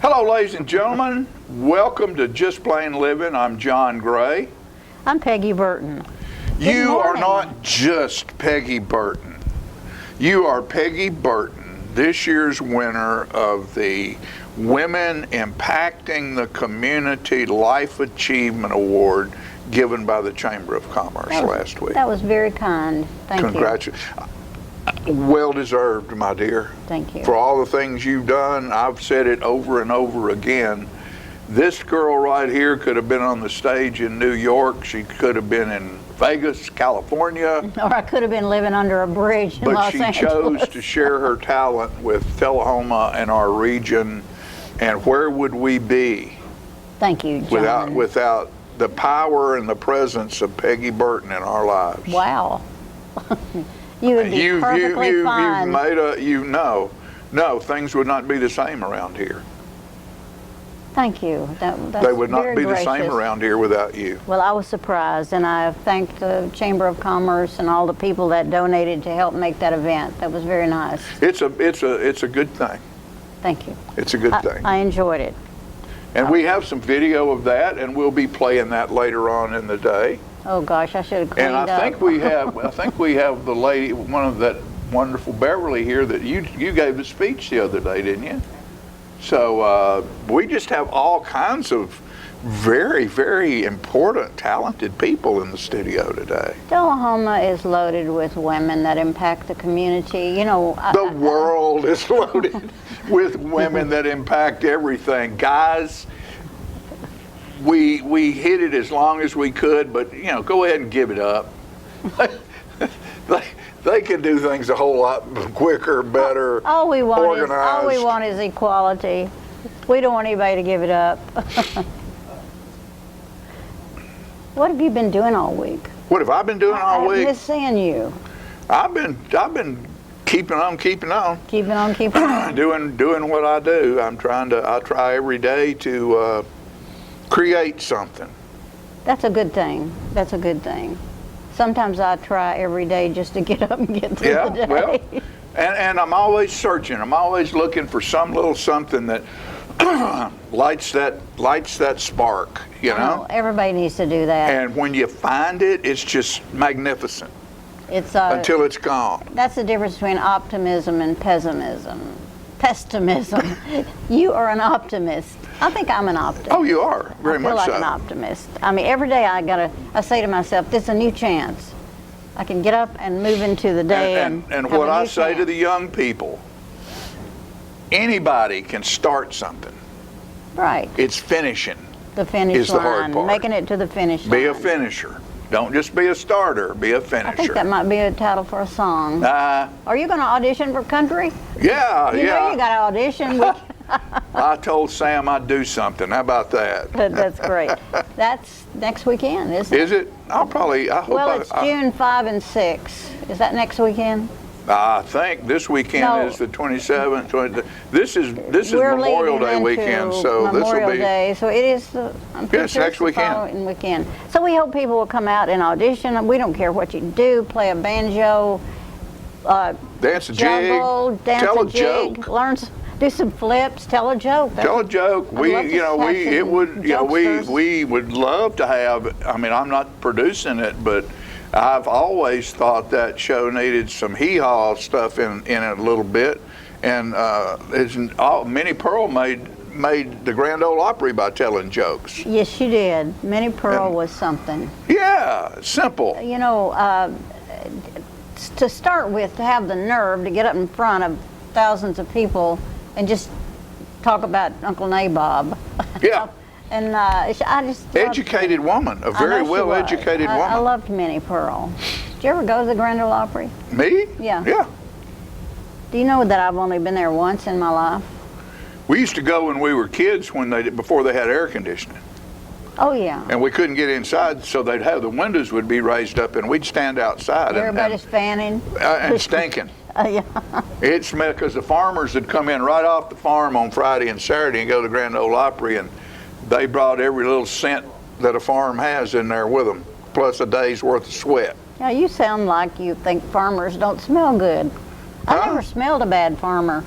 Hello, ladies and gentlemen. Welcome to Just Plain Living. I'm John Gray. I'm Peggy Burton. You are not just Peggy Burton. You are Peggy Burton, this year's winner of the Women Impacting the Community Life Achievement Award given by the Chamber of Commerce last week. That was very kind. Thank you. Congratulations. Well deserved, my dear. Thank you. For all the things you've done. I've said it over and over again. This girl right here could have been on the stage in New York. She could have been in Vegas, California. Or I could have been living under a bridge in Los Angeles. But she chose to share her talent with Tullahoma and our region. And where would we be? Thank you, John. Without the power and the presence of Peggy Burton in our lives? Wow. You would be perfectly fine. You've made no, things would not be the same around here. Thank you. They would not be the same around here without you. Well, I was surprised, and I thank the Chamber of Commerce and all the people that donated to help make that event. That was very nice. It's a good thing. Thank you. It's a good thing. I enjoyed it. And we have some video of that, and we'll be playing that later on in the day. Oh gosh, I should have cleaned up. And I think we have the lady, one of that wonderful Beverly here that you gave the speech the other day, didn't you? So we just have all kinds of very, very important, talented people in the studio today. Tullahoma is loaded with women that impact the community. You know, the world is loaded with women that impact everything. Guys, we hit it as long as we could, but go ahead and give it up. They can do things a whole lot quicker, better, organized. All we want is equality. We don't want anybody to give it up. What have you been doing all week? What have I been doing all week? I miss seeing you. I've been keeping on. Keeping on, keeping on. doing what I do. I try every day to create something. That's a good thing. That's a good thing. Sometimes I try every day just to get up and get through the day. Well, and I'm always searching. I'm always looking for some little something that lights that spark, you know? Everybody needs to do that. And when you find it, it's just magnificent. It's until it's gone. That's the difference between optimism and pessimism. You are an optimist. I think I'm an optimist. Oh, you are very much so. I feel like an optimist. I mean, every day I say to myself, "This is a new chance. I can get up and move into the day." And what I say to the young people, anybody can start something. Right. It's finishing. The finish is line. The hard part. Making it to the finish line. Be a finisher. Don't just be a starter. Be a finisher. I think that might be a title for a song. Are you going to audition for country? Yeah, you know you got to audition. I told Sam I'd do something. How about that? That's great. That's next weekend, isn't it? Is it? I hope. Well, it's June 5 and 6. Is that next weekend? I think this weekend is the 27th. This is Memorial Day weekend, so this will be Memorial Day. So it is next following weekend. So we hope people will come out and audition. We don't care what you do. Play a banjo, dance a juggle, jig, dance tell a a jig, joke, do some flips, tell a joke. Tell a joke. We would love to have. I mean, I'm not producing it, but I've always thought that show needed some hee-haw stuff in it a little bit, and Minnie Pearl made the Grand Ole Opry by telling jokes. Yes, she did. Minnie Pearl was something. Yeah, simple. You know, to start with, to have the nerve to get up in front of thousands of people and just talk about Uncle Nabob. Yeah. And I just educated woman, a very well-educated woman. I loved Minnie Pearl. Did you ever go to the Grand Ole Opry? Me? Yeah. Yeah. Do you know that I've only been there once in my life? We used to go when we were kids, before they had air conditioning. Oh yeah. And we couldn't get inside, so they'd have the windows would be raised up, and we'd stand outside. Everybody's fanning. And stinking. Yeah. It smelled because the farmers would come in right off the farm on Friday and Saturday and go to the Grand Ole Opry, and they brought every little scent that a farm has in there with them, plus a day's worth of sweat. Now you sound like you think farmers don't smell good. I never smelled a bad farmer.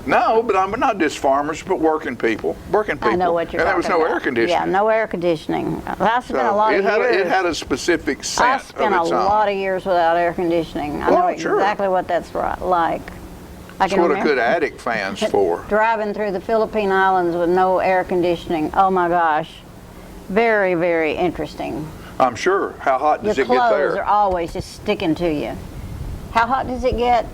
No, but I'm not just farmers, but working people. I know what you're talking about. And there was no air conditioning. Yeah, no air conditioning. I spent a lot of years. It had a specific scent I of its spent a lot of years without air conditioning. I know exactly what that's like. That's what a good attic fan's for. Driving through the Philippine Islands with no air conditioning. Oh my gosh. Very, very interesting. I'm sure. How hot does it get there? Your clothes are always just sticking to you. How hot does it get?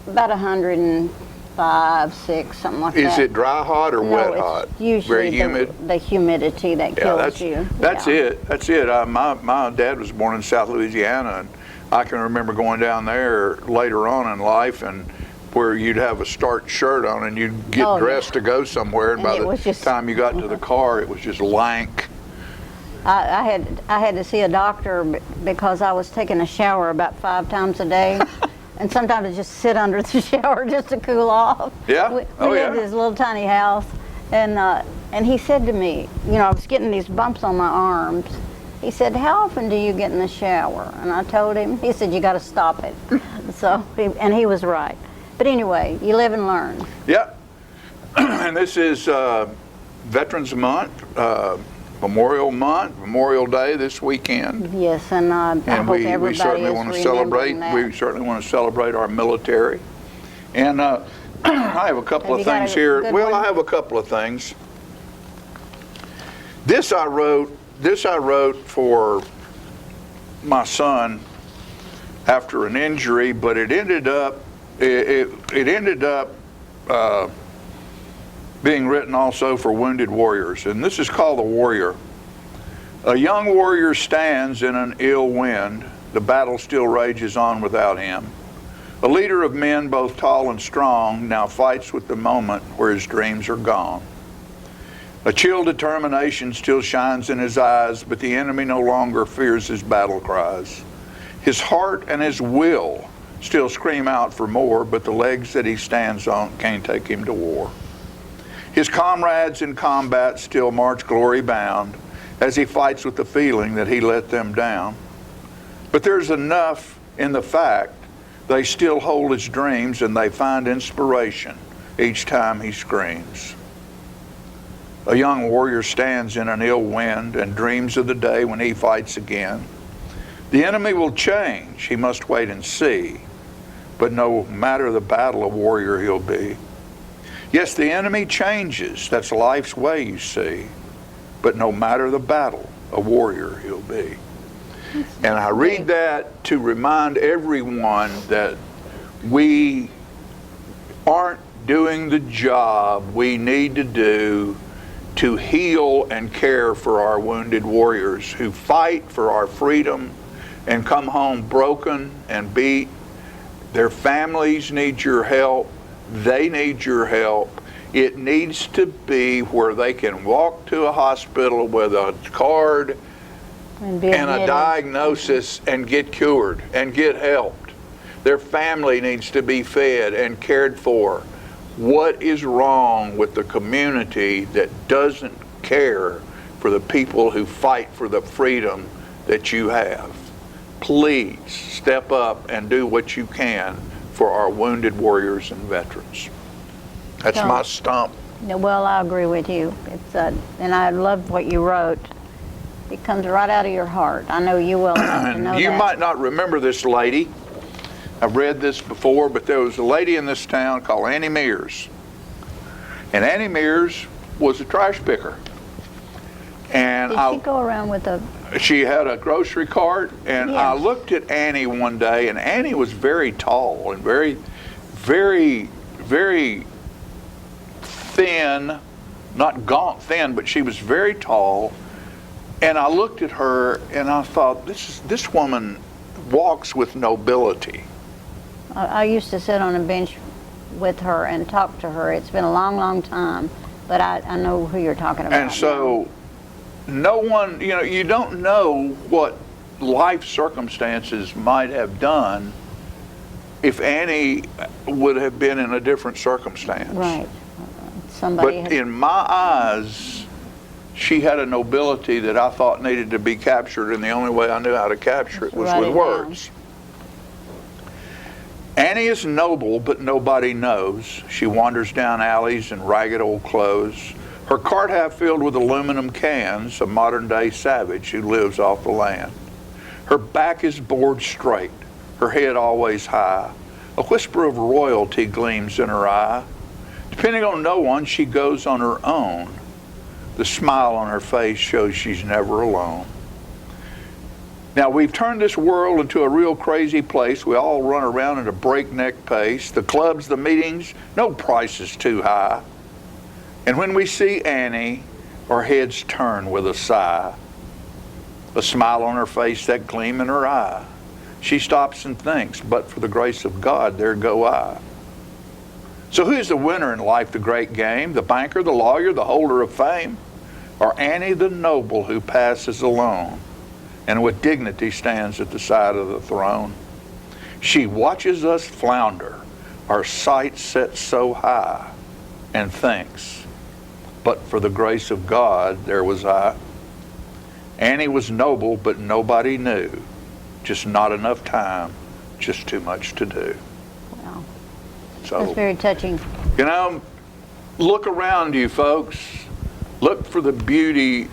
About 105, 6, something like that. Is it dry hot or wet hot? Usually very humid. The humidity that kills you. That's it. That's it. My dad was born in South Louisiana, and I can remember going down there later on in life, and where you'd have a starched shirt on, and you'd get dressed to go somewhere, and by the time you got to the car, it was just lank. I had to see a doctor because I was taking a shower about 5 times a day. And sometimes I just sit under the shower just to cool off. Yeah. We lived in this little tiny house, and he said to me, you know, I was getting these bumps on my arms. He said, "How often do you get in the shower?" And I told him. He said, "You got to stop it." And he was right. But anyway, you live and learn. Yeah. And this is Veterans Month, Memorial Day this weekend. Yes, and I hope everybody we certainly is want to celebrate. that. We certainly want to celebrate our military. And I have a couple of things here. Well, I have a couple of things. This I wrote for my son after an injury, but it ended up being written also for wounded warriors, and this is called The Warrior. A young warrior stands in an ill wind. The battle still rages on without him. A leader of men, both tall and strong, now fights with the moment where his dreams are gone. A chill determination still shines in his eyes, but the enemy no longer fears his battle cries. His heart and his will still scream out for more, but the legs that he stands on can't take him to war. His comrades in combat still march glory bound as he fights with the feeling that he let them down. But there's enough in the fact they still hold his dreams, and they find inspiration each time he screams. A young warrior stands in an ill wind and dreams of the day when he fights again. The enemy will change, he must wait and see, but no matter the battle, a warrior he'll be. Yes, the enemy changes, that's life's way, you see, but no matter the battle, a warrior he'll be. And I read that to remind everyone that we aren't doing the job we need to do to heal and care for our wounded warriors who fight for our freedom and come home broken and beat. Their families need your help. They need your help. It needs to be where they can walk to a hospital with a card and a diagnosis and get cured and get helped. Their family needs to be fed and cared for. What is wrong with the community that doesn't care for the people who fight for the freedom that you have? Please step up and do what you can for our wounded warriors and veterans. That's my stump. Well, I agree with you. It's and I love what you wrote. It comes right out of your heart. I know you will enough to know You that. might not remember this lady. I've read this before, but there was a lady in this town called Annie Mears. And Annie Mears was a trash picker. And Did she go around with a... She had a grocery cart, and Yes. I looked at Annie one day, and Annie was very tall and very, very, very thin, not gaunt thin, but she was very tall. And I looked at her, and I thought, this woman walks with nobility. I used to sit on a bench with her and talk to her. It's been a long, long time, but I know who you're talking about. And so no one, you don't know what life circumstances might have done if Annie would have been in a different circumstance. Right. But in my eyes, she had a nobility that I thought needed to be captured, and the only way I knew how to capture it was with words. Annie is noble, but nobody knows. She wanders down alleys in ragged old clothes, her cart half filled with aluminum cans, a modern-day savage who lives off the land. Her back is bored straight, her head always high. A whisper of royalty gleams in her eye. Depending on no one, she goes on her own. The smile on her face shows she's never alone. Now, we've turned this world into a real crazy place. We all run around at a breakneck pace. The clubs, the meetings, no price is too high. And when we see Annie, our heads turn with a sigh. A smile on her face, that gleam in her eye. She stops and thinks, but for the grace of God, there go I. So who's the winner in life, the great game? The banker, the lawyer, the holder of fame? Or Annie the noble who passes alone and with dignity stands at the side of the throne? She watches us flounder, our sights set so high, and thinks, but for the grace of God, there was I. Annie was noble, but nobody knew. Just not enough time, just too much to do. Wow. So, That's very touching. you know, look around you, folks. Look for the beauty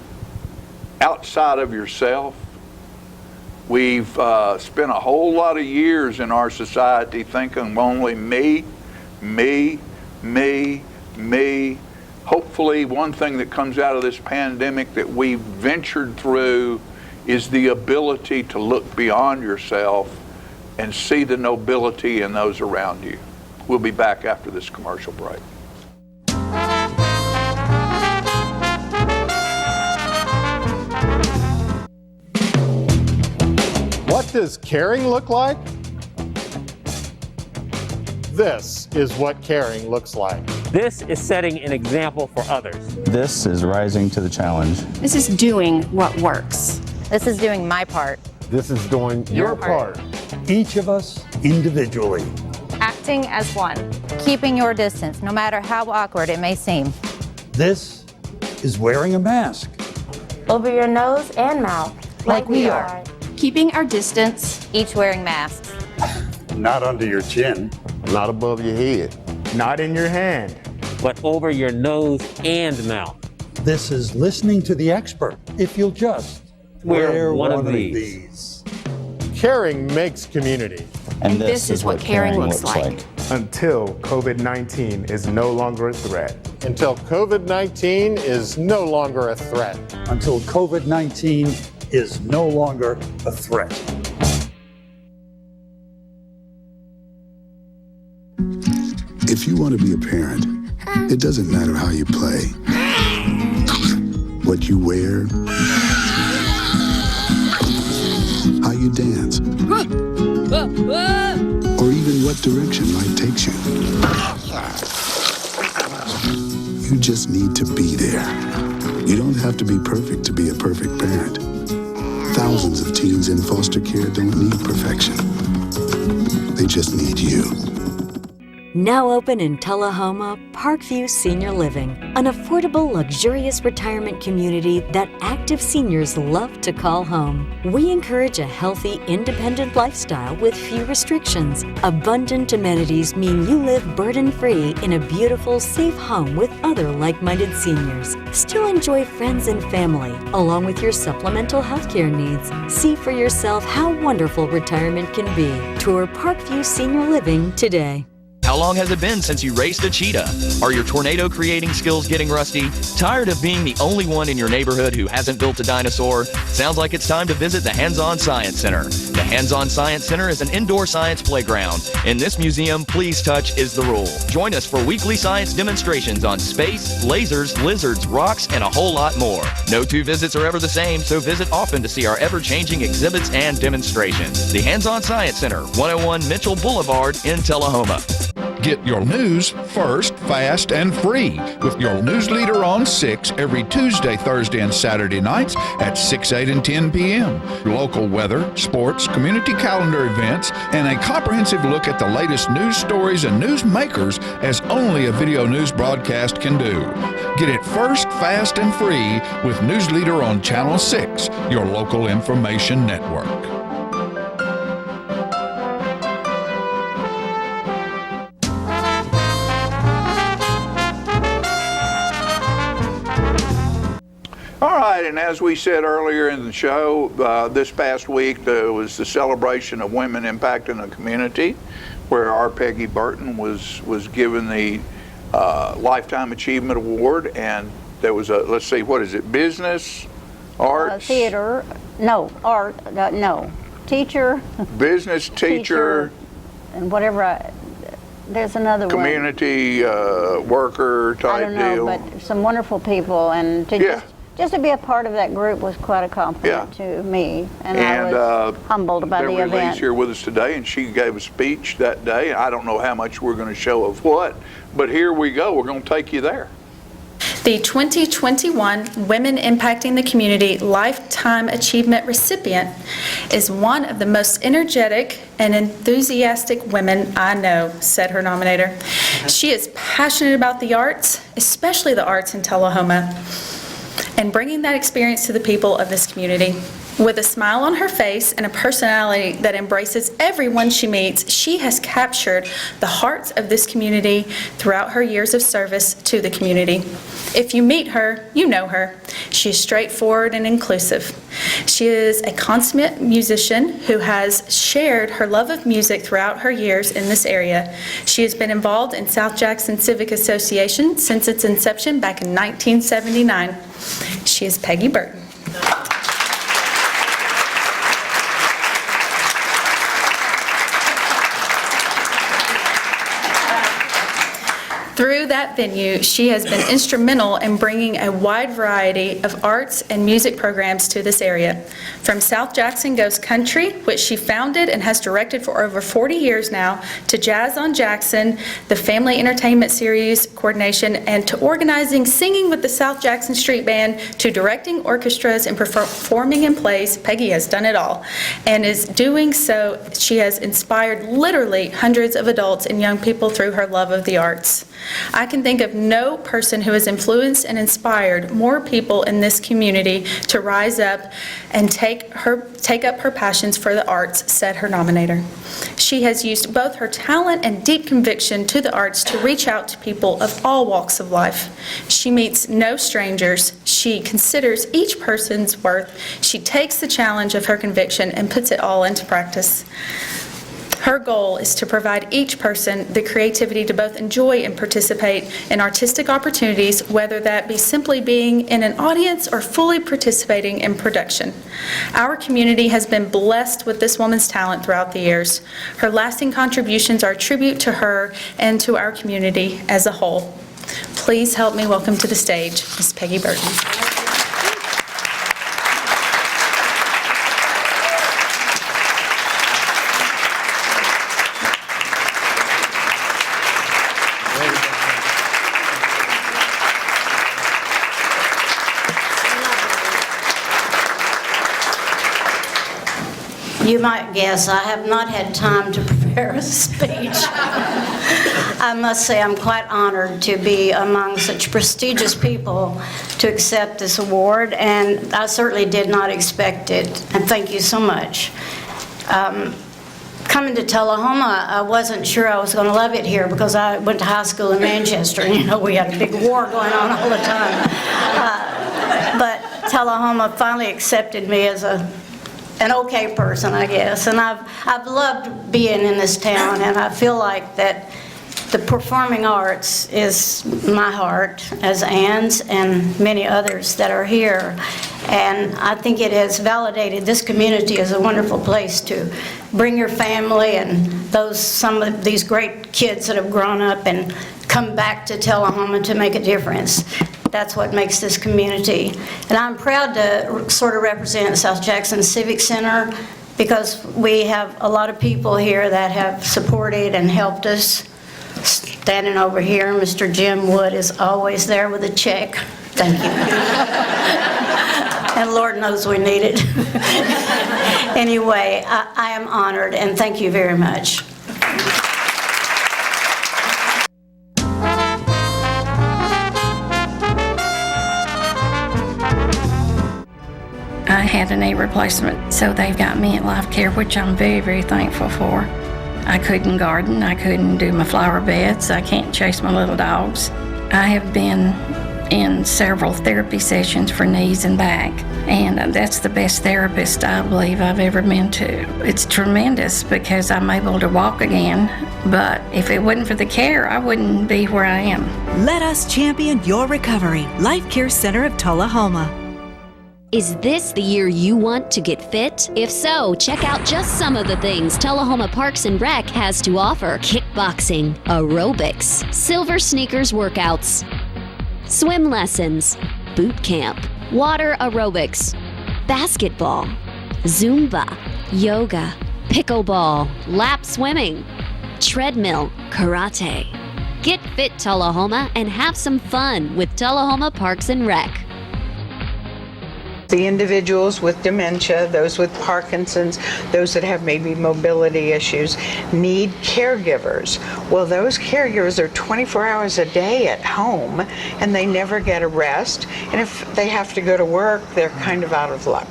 outside of yourself. We've spent a whole lot of years in our society thinking only me, me, me, me. Hopefully, one thing that comes out of this pandemic that we've ventured through is the ability to look beyond yourself and see the nobility in those around you. We'll be back after this commercial break. What does caring look like? This is what caring looks like. This is setting an example for others. This is rising to the challenge. This is doing what works. This is doing my part. This is doing your part. Each of us individually. Acting as one. Keeping your distance, no matter how awkward it may seem. This is wearing a mask. Over your nose and mouth. Like we are. Keeping our distance. Each wearing masks. Not under your chin. Not above your head. Not in your hand, but over your nose and mouth. This is listening to the expert. If you'll just Wear one of these. Caring makes community. And this is what caring looks like. Until COVID-19 is no longer a threat. Until COVID-19 is no longer a threat. Until COVID-19 is no longer a threat. If you want to be a parent, it doesn't matter how you play, what you wear, how you dance, or even what direction life takes you. You just need to be there. You don't have to be perfect to be a perfect parent. Thousands of teens in foster care don't need perfection. They just need you. Now open in Tullahoma, Parkview Senior Living, an affordable, luxurious retirement community that active seniors love to call home. We encourage a healthy, independent lifestyle with few restrictions. Abundant amenities mean you live burden-free in a beautiful, safe home with other like-minded seniors. Still enjoy friends and family, along with your supplemental healthcare needs. See for yourself how wonderful retirement can be. Tour Parkview Senior Living today. How long has it been since you raced a cheetah? Are your tornado creating skills getting rusty? Tired of being the only one in your neighborhood who hasn't built a dinosaur? Sounds like it's time to visit the Hands-On Science Center. The Hands-On Science Center is an indoor science playground. In this museum, please touch is the rule. Join us for weekly science demonstrations on space, lasers, lizards, rocks, and a whole lot more. No two visits are ever the same, so visit often to see our ever-changing exhibits and demonstrations. The Hands-On Science Center, 101 Mitchell Boulevard in Tullahoma. Get your news first, fast, and free with your news leader on 6 every Tuesday, Thursday, and Saturday nights at 6, 8, and 10 p.m. Local weather, sports, community calendar events, and a comprehensive look at the latest news stories and news makers as only a video news broadcast can do. Get it first, fast, and free with News Leader on Channel 6, your local information network. All right, and as we said earlier in the show, this past week there was the celebration of women impacting the community, where our Peggy Burton was given the Lifetime Achievement Award, and there was a, let's see, what is it, business, arts? Theater, no, art, no, teacher. Business, teacher. And whatever, there's another community worker type I don't know, deal. but some wonderful people, and to just to be a part of that group was quite a compliment to me, and I was humbled by the event. Beverly Lee's here with us today, and she gave a speech that day. I don't know how much we're going to show of what, but here we go. We're going to take you there. The 2021 Women Impacting the Community Lifetime Achievement recipient is one of the most energetic and enthusiastic women I know, said her nominator. She is passionate about the arts, especially the arts in Tullahoma, and bringing that experience to the people of this community. With a smile on her face and a personality that embraces everyone she meets, she has captured the hearts of this community throughout her years of service to the community. If you meet her, you know her. She is straightforward and inclusive. She is a consummate musician who has shared her love of music throughout her years in this area. She has been involved in South Jackson Civic Association since its inception back in 1979. She is Peggy Burton. Through that venue, she has been instrumental in bringing a wide variety of arts and music programs to this area. From South Jackson Goes Country, which she founded and has directed for over 40 years now, to Jazz on Jackson, the Family Entertainment Series coordination, and to organizing Singing with the South Jackson Street Band, to directing orchestras and performing in plays, Peggy has done it all. And is doing so, she has inspired literally hundreds of adults and young people through her love of the arts. I can think of no person who has influenced and inspired more people in this community to rise up and take up her passions for the arts, said her nominator. She has used both her talent and deep conviction to the arts to reach out to people of all walks of life. She meets no strangers. She considers each person's worth. She takes the challenge of her conviction and puts it all into practice. Her goal is to provide each person the creativity to both enjoy and participate in artistic opportunities, whether that be simply being in an audience or fully participating in production. Our community has been blessed with this woman's talent throughout the years. Her lasting contributions are a tribute to her and to our community as a whole. Please help me welcome to the stage Ms. Peggy Burton. You might guess I have not had time to prepare a speech. I must say I'm quite honored to be among such prestigious people to accept this award, and I certainly did not expect it, and thank you so much. Coming to Tullahoma, I wasn't sure I was going to love it here because I went to high school in Manchester, and you know we had a big war going on all the time. But Tullahoma finally accepted me as an okay person, I guess, and I've loved being in this town, and I feel like that the performing arts is my heart, as Ann's and many others that are here, and I think it has validated this community as a wonderful place to bring your family and some of these great kids that have grown up and come back to Tullahoma to make a difference. That's what makes this community. And I'm proud to sort of represent South Jackson Civic Center because we have a lot of people here that have supported and helped us. Standing over here, Mr. Jim Wood is always there with a check. Thank you. And Lord knows we need it. Anyway, I am honored and thank you very much. I had a knee replacement, so they've got me at Life Care, which I'm very, very thankful for. I couldn't garden, I couldn't do my flower beds, I can't chase my little dogs. I have been in several therapy sessions for knees and back. And that's the best therapist I believe I've ever been to. It's tremendous because I'm able to walk again, but if it wasn't for the care, I wouldn't be where I am. Let us champion your recovery. Life Care Center of Tullahoma. Is this the year you want to get fit? If so, check out just some of the things Tullahoma Parks and Rec has to offer. Kickboxing, aerobics, silver sneakers workouts, swim lessons, boot camp, water aerobics, basketball, Zumba, yoga, pickleball, lap swimming, treadmill, karate. Get fit, Tullahoma, and have some fun with Tullahoma Parks and Rec. The individuals with dementia, those with Parkinson's, those that have maybe mobility issues, need caregivers. Well, those caregivers are 24 hours a day at home, and they never get a rest. And if they have to go to work, they're kind of out of luck.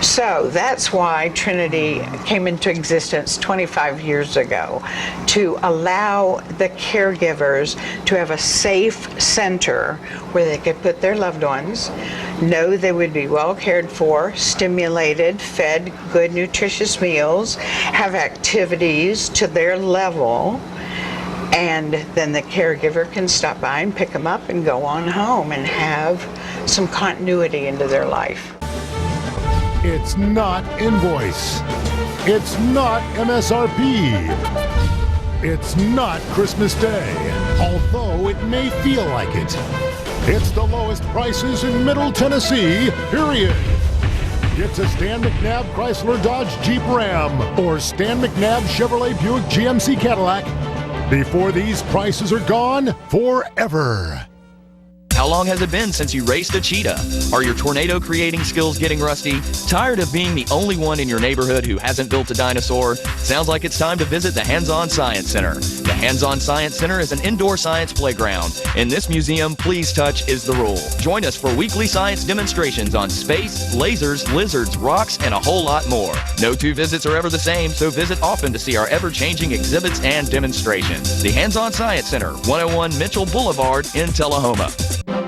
So that's why Trinity came into existence 25 years ago, to allow the caregivers to have a safe center where they could put their loved ones, know they would be well cared for, stimulated, fed good nutritious meals, have activities to their level, and then the caregiver can stop by and pick them up and go on home and have some continuity into their life. It's not Invoice. It's not MSRP. It's not Christmas Day, although it may feel like it. It's the lowest prices in Middle Tennessee, period. It's a Stan McNabb Chrysler Dodge Jeep Ram or Stan McNabb Chevrolet Buick GMC Cadillac before these prices are gone forever. How long has it been since you raced a cheetah? Are your tornado creating skills getting rusty? Tired of being the only one in your neighborhood who hasn't built a dinosaur? Sounds like it's time to visit the Hands-On Science Center. The Hands-On Science Center is an indoor science playground. In this museum, please touch is the rule. Join us for weekly science demonstrations on space, lasers, lizards, rocks, and a whole lot more. No two visits are ever the same, so visit often to see our ever-changing exhibits and demonstrations. The Hands-On Science Center, 101 Mitchell Boulevard in Tullahoma.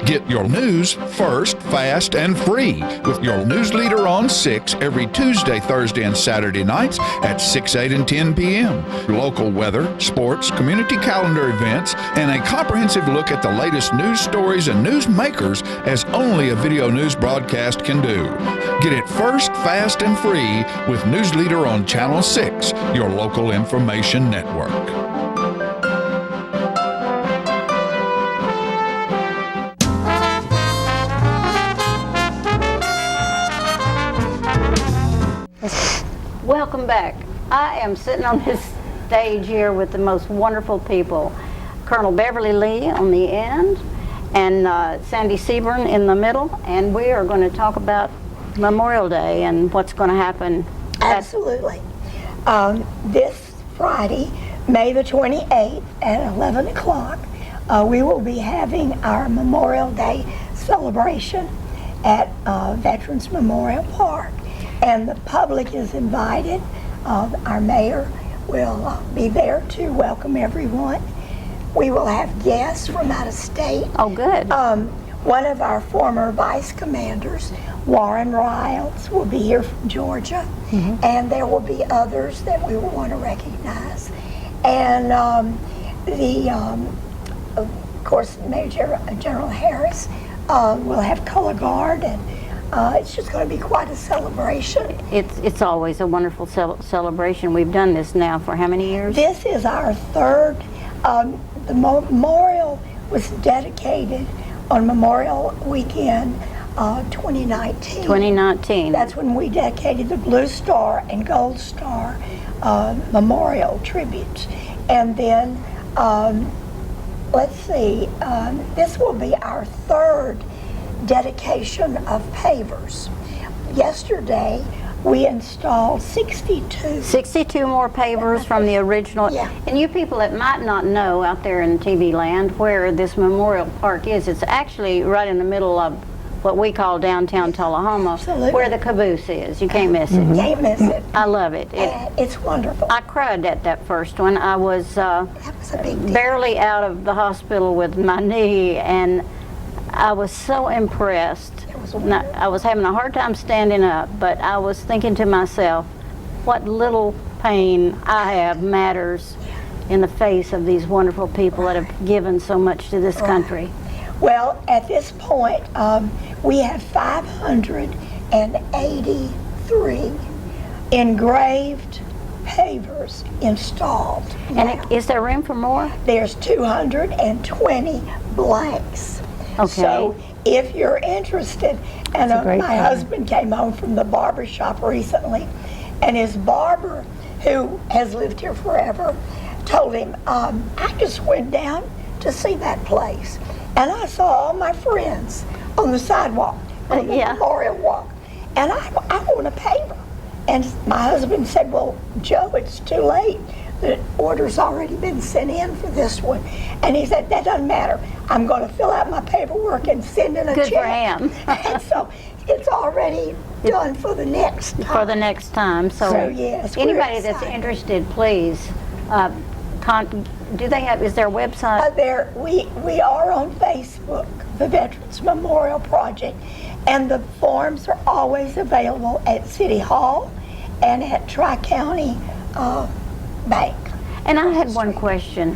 Get your news first, fast, and free with your news leader on 6 every Tuesday, Thursday, and Saturday nights at 6, 8, and 10 p.m. Local weather, sports, community calendar events, and a comprehensive look at the latest news stories and news makers as only a video news broadcast can do. Get it first, fast, and free with News Leader on Channel 6, your local information network. Welcome back. I am sitting on this stage here with the most wonderful people. Colonel Beverly Lee on the end and Sandy Seaburn in the middle, and we are going to talk about Memorial Day and what's going to happen. Absolutely. This Friday, May the 28th at 11 o'clock, we will be having our Memorial Day celebration at Veterans Memorial Park. And the public is invited. Our mayor will be there to welcome everyone. We will have guests from out of state. Oh, good. One of our former vice commanders, Warren Riles, will be here from Georgia. Mm-hmm. And there will be others that we will want to recognize. And of course, Major General Harris will have color guard, and it's just going to be quite a celebration. It's always a wonderful celebration. We've done this now for how many years? This is our third. The memorial was dedicated on Memorial Weekend 2019. 2019. That's when we dedicated the Blue Star and Gold Star memorial tributes. And then, let's see, this will be our third dedication of pavers. Yesterday, we installed 62 more pavers from the original. Yeah. And you people that might not know out there in TV land where this Memorial Park is, it's actually right in the middle of what we call downtown Tullahoma. Absolutely. Where the caboose is. You can't miss it. Mm-hmm. Can't miss it. I love it. It's wonderful. I cried at that first one. I was that was a big deal. Barely out of the hospital with my knee, and I was so impressed. I was having a hard time standing up, but I was thinking to myself, what little pain I have matters in the face of these wonderful people that have given so much to this country. Well, at this point, we have 583 engraved pavers installed. And is there room for more? There's 220 blanks. Okay. So if you're interested, and my husband came home from the barber shop recently, and his barber, who has lived here forever, told him, I just went down to see that place, and I saw all my friends on the sidewalk, on the memorial walk, and I want a paver. And my husband said, well, Joe, it's too late. The order's already been sent in for this one. And he said, that doesn't matter. I'm going to fill out my paperwork and send in a check. Good for him. And so it's already done for the next time. For the next time. So yes, anybody that's interested, please, do they have, is there a website? We are on Facebook, the Veterans Memorial Project, and the forms are always available at City Hall and at Tri-County Bank. And I had one question.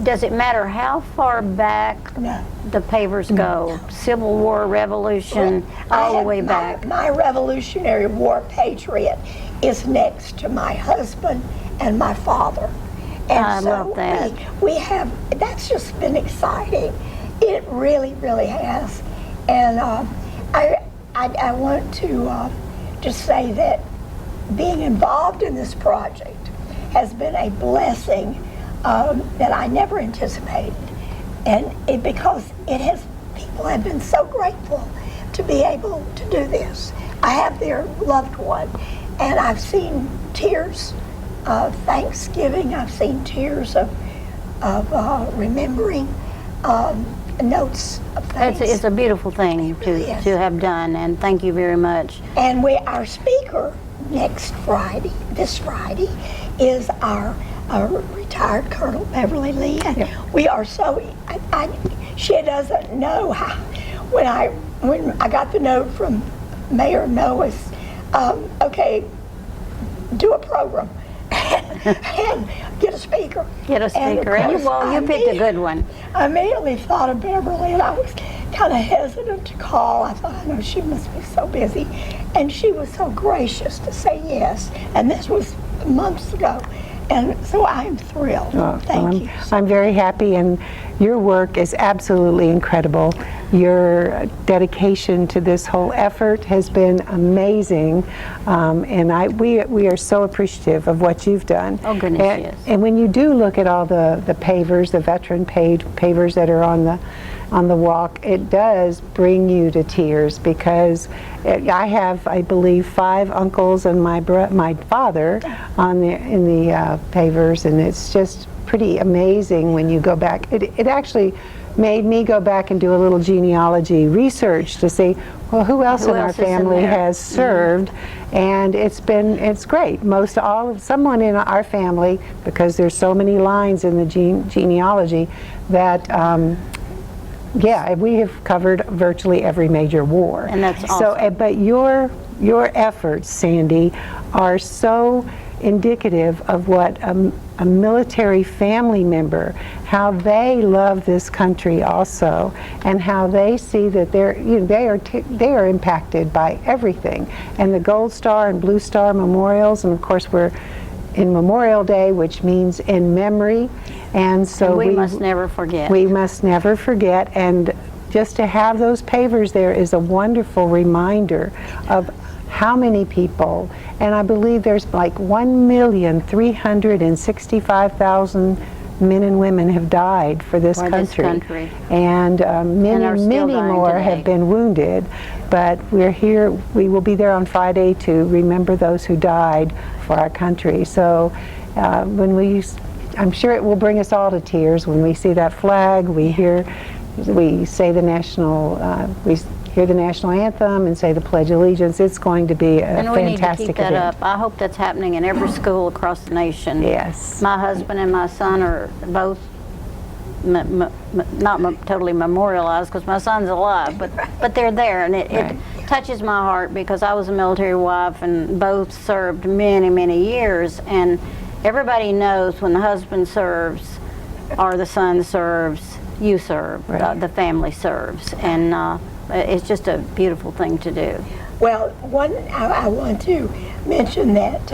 Does it matter how far back the pavers go? Civil War, Revolution, all the way back? My Revolutionary War Patriot is next to my husband and my father. And I love that. We have, that's just been exciting. It really, really has. And I want to just say that being involved in this project has been a blessing that I never anticipated. And because people have been so grateful to be able to do this. I have their loved one, and I've seen tears of thanksgiving. I've seen tears of remembering, notes of thanks. It's a beautiful thing to have done, and thank you very much. And our speaker this Friday, is our retired Colonel Beverly Lee. And we are so, she doesn't know how, when I got the note from Mayor Noah's, okay, do a program and get a speaker. Get a speaker, and you picked a good one. I immediately thought of Beverly, and I was kind of hesitant to call. I thought, I know she must be so busy. And she was so gracious to say yes. And this was months ago. And so I'm thrilled. Thank you. I'm very happy, and your work is absolutely incredible. Your dedication to this whole effort has been amazing, and we are so appreciative of what you've done. Oh goodness, yes. And when you do look at all the pavers, the veteran pavers that are on the walk, it does bring you to tears, because I have, I believe, 5 uncles and my father in the pavers, and it's just pretty amazing when you go back. It actually made me go back and do a little genealogy research to see, well, who else in our family has served, and it's great. Someone in our family, because there's so many lines in the genealogy that we have covered virtually every major war. And that's awesome. So, but your efforts, Sandy, are so indicative of what a military family member, how they love this country also, and how they see that they are impacted by everything. And the Gold Star and Blue Star memorials, and of course we're in Memorial Day, which means in memory. And so we must never forget. We must never forget, and just to have those pavers there is a wonderful reminder of how many people, and I believe there's like 1,365,000 men and women have died for this country. And many more have been wounded, but we're here, we will be there on Friday to remember those who died for our country. So I'm sure it will bring us all to tears when we see that flag. We say the national, we hear the national anthem and say the Pledge of Allegiance. It's going to be a fantastic event. And we need to keep that up. I hope that's happening in every school across the nation. Yes. My husband and my son are both totally memorialized because my son's alive, but they're there, and it touches my heart because I was a military wife and both served many, many years, and everybody knows when the husband serves or the son serves, you serve, the family serves, and it's just a beautiful thing to do. Well, I want to mention that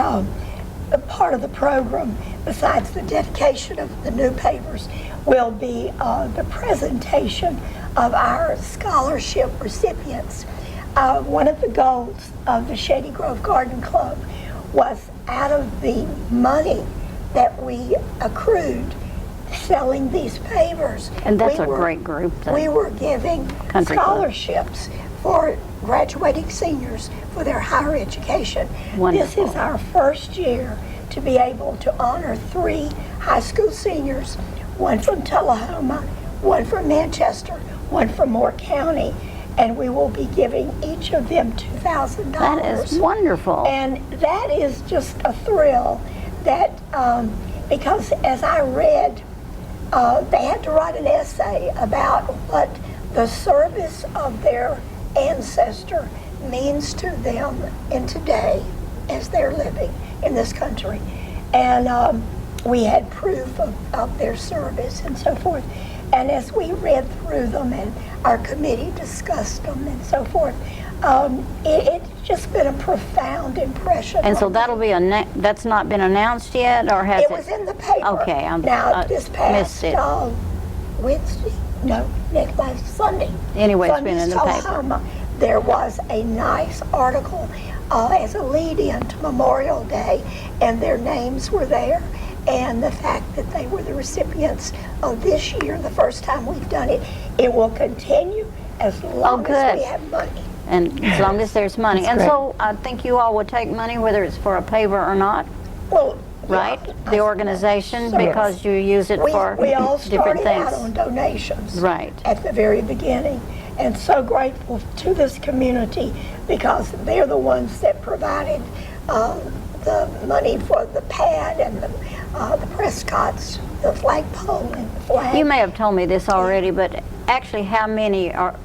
a part of the program, besides the dedication of the new pavers, will be the presentation of our scholarship recipients. One of the goals of the Shady Grove Garden Club was, out of the money that we accrued selling these pavers, and that's a great group thing. We were giving scholarships for graduating seniors for their higher education. Wonderful. This is our first year to be able to honor 3 high school seniors, one from Tullahoma, one from Manchester, one from Moore County, and we will be giving each of them $2,000. That is wonderful. And that is just a thrill that, because as I read, they had to write an essay about what the service of their ancestor means to them in today as they're living in this country. And we had proof of their service and so forth. And as we read through them and our committee discussed them and so forth, it's just been a profound impression. And so that'll be that's not been announced yet, or has it? It was in the paper. Okay, this past Wednesday, last Sunday. Anyway, it's been in the Tullahoma, paper. There was a nice article as a lead-in to Memorial Day, and their names were there, and the fact that they were the recipients of this year, the first time we've done it. It will continue as long as we have money. And as long as there's money. That's And great. so I think you all would take money, whether it's for a paver or not. Well, right? The organization, So because you use it for we all different started things. out on donations Right. at the very beginning, and so grateful to this community because they're the ones that provided the money for the pad and the Prescotts, the flagpole and the flag. You may have told me this already, but actually how many are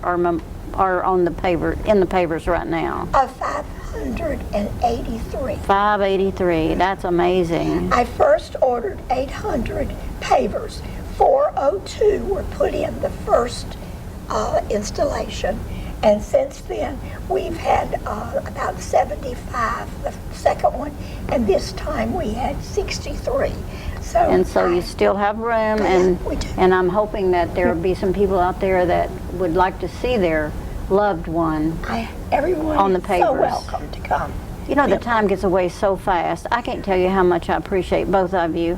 on the paver, in the pavers right now? 583. 583, that's amazing. I first ordered 800 pavers. 402 were put in the first installation, and since then we've had about 75 the second one, and this time we had 63. And so you still have room, and I'm hoping that there will be some people out there that would like to see their loved one everyone on the is pavers. so welcome to come. You know, the time gets away so fast. I can't tell you how much I appreciate both of you.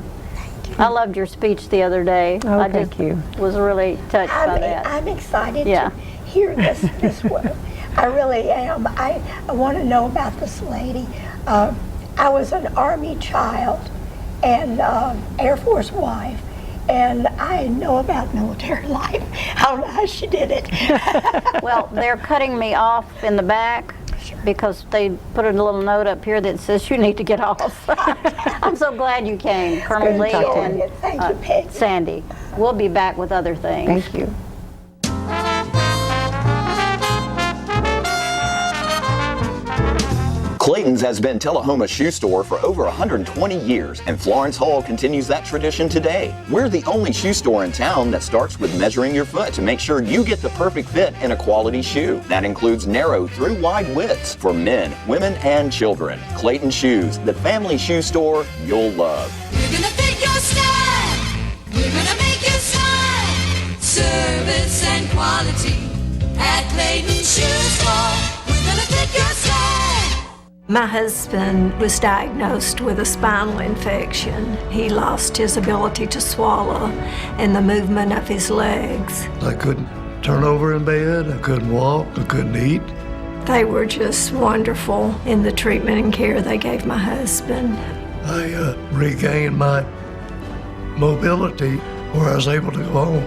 I loved your speech the other day. I just was really touched by that. I'm excited to hear this one. I really am. I want to know about this lady. I was an Army child and Air Force wife, and I know about military life. I don't know how she did it. Well, they're cutting me off in the back because they put a little note up here that says you need to get off. I'm so glad you came, Colonel Lee and Sandy. We'll be back with other things. Thank you. Clayton's has been Tullahoma's shoe store for over 120 years, and Florence Hall continues that tradition today. We're the only shoe store in town that starts with measuring your foot to make sure you get the perfect fit in a quality shoe. That includes narrow through wide widths for men, women, and children. Clayton Shoes, the family shoe store you'll love. We're gonna fit your style. We're gonna make you smile. Service and quality at Clayton Shoe Store. We're gonna fit your style. My husband was diagnosed with a spinal infection. He lost his ability to swallow and the movement of his legs. I couldn't turn over in bed, I couldn't walk, I couldn't eat. They were just wonderful in the treatment and care they gave my husband. I regained my mobility where I was able to go home.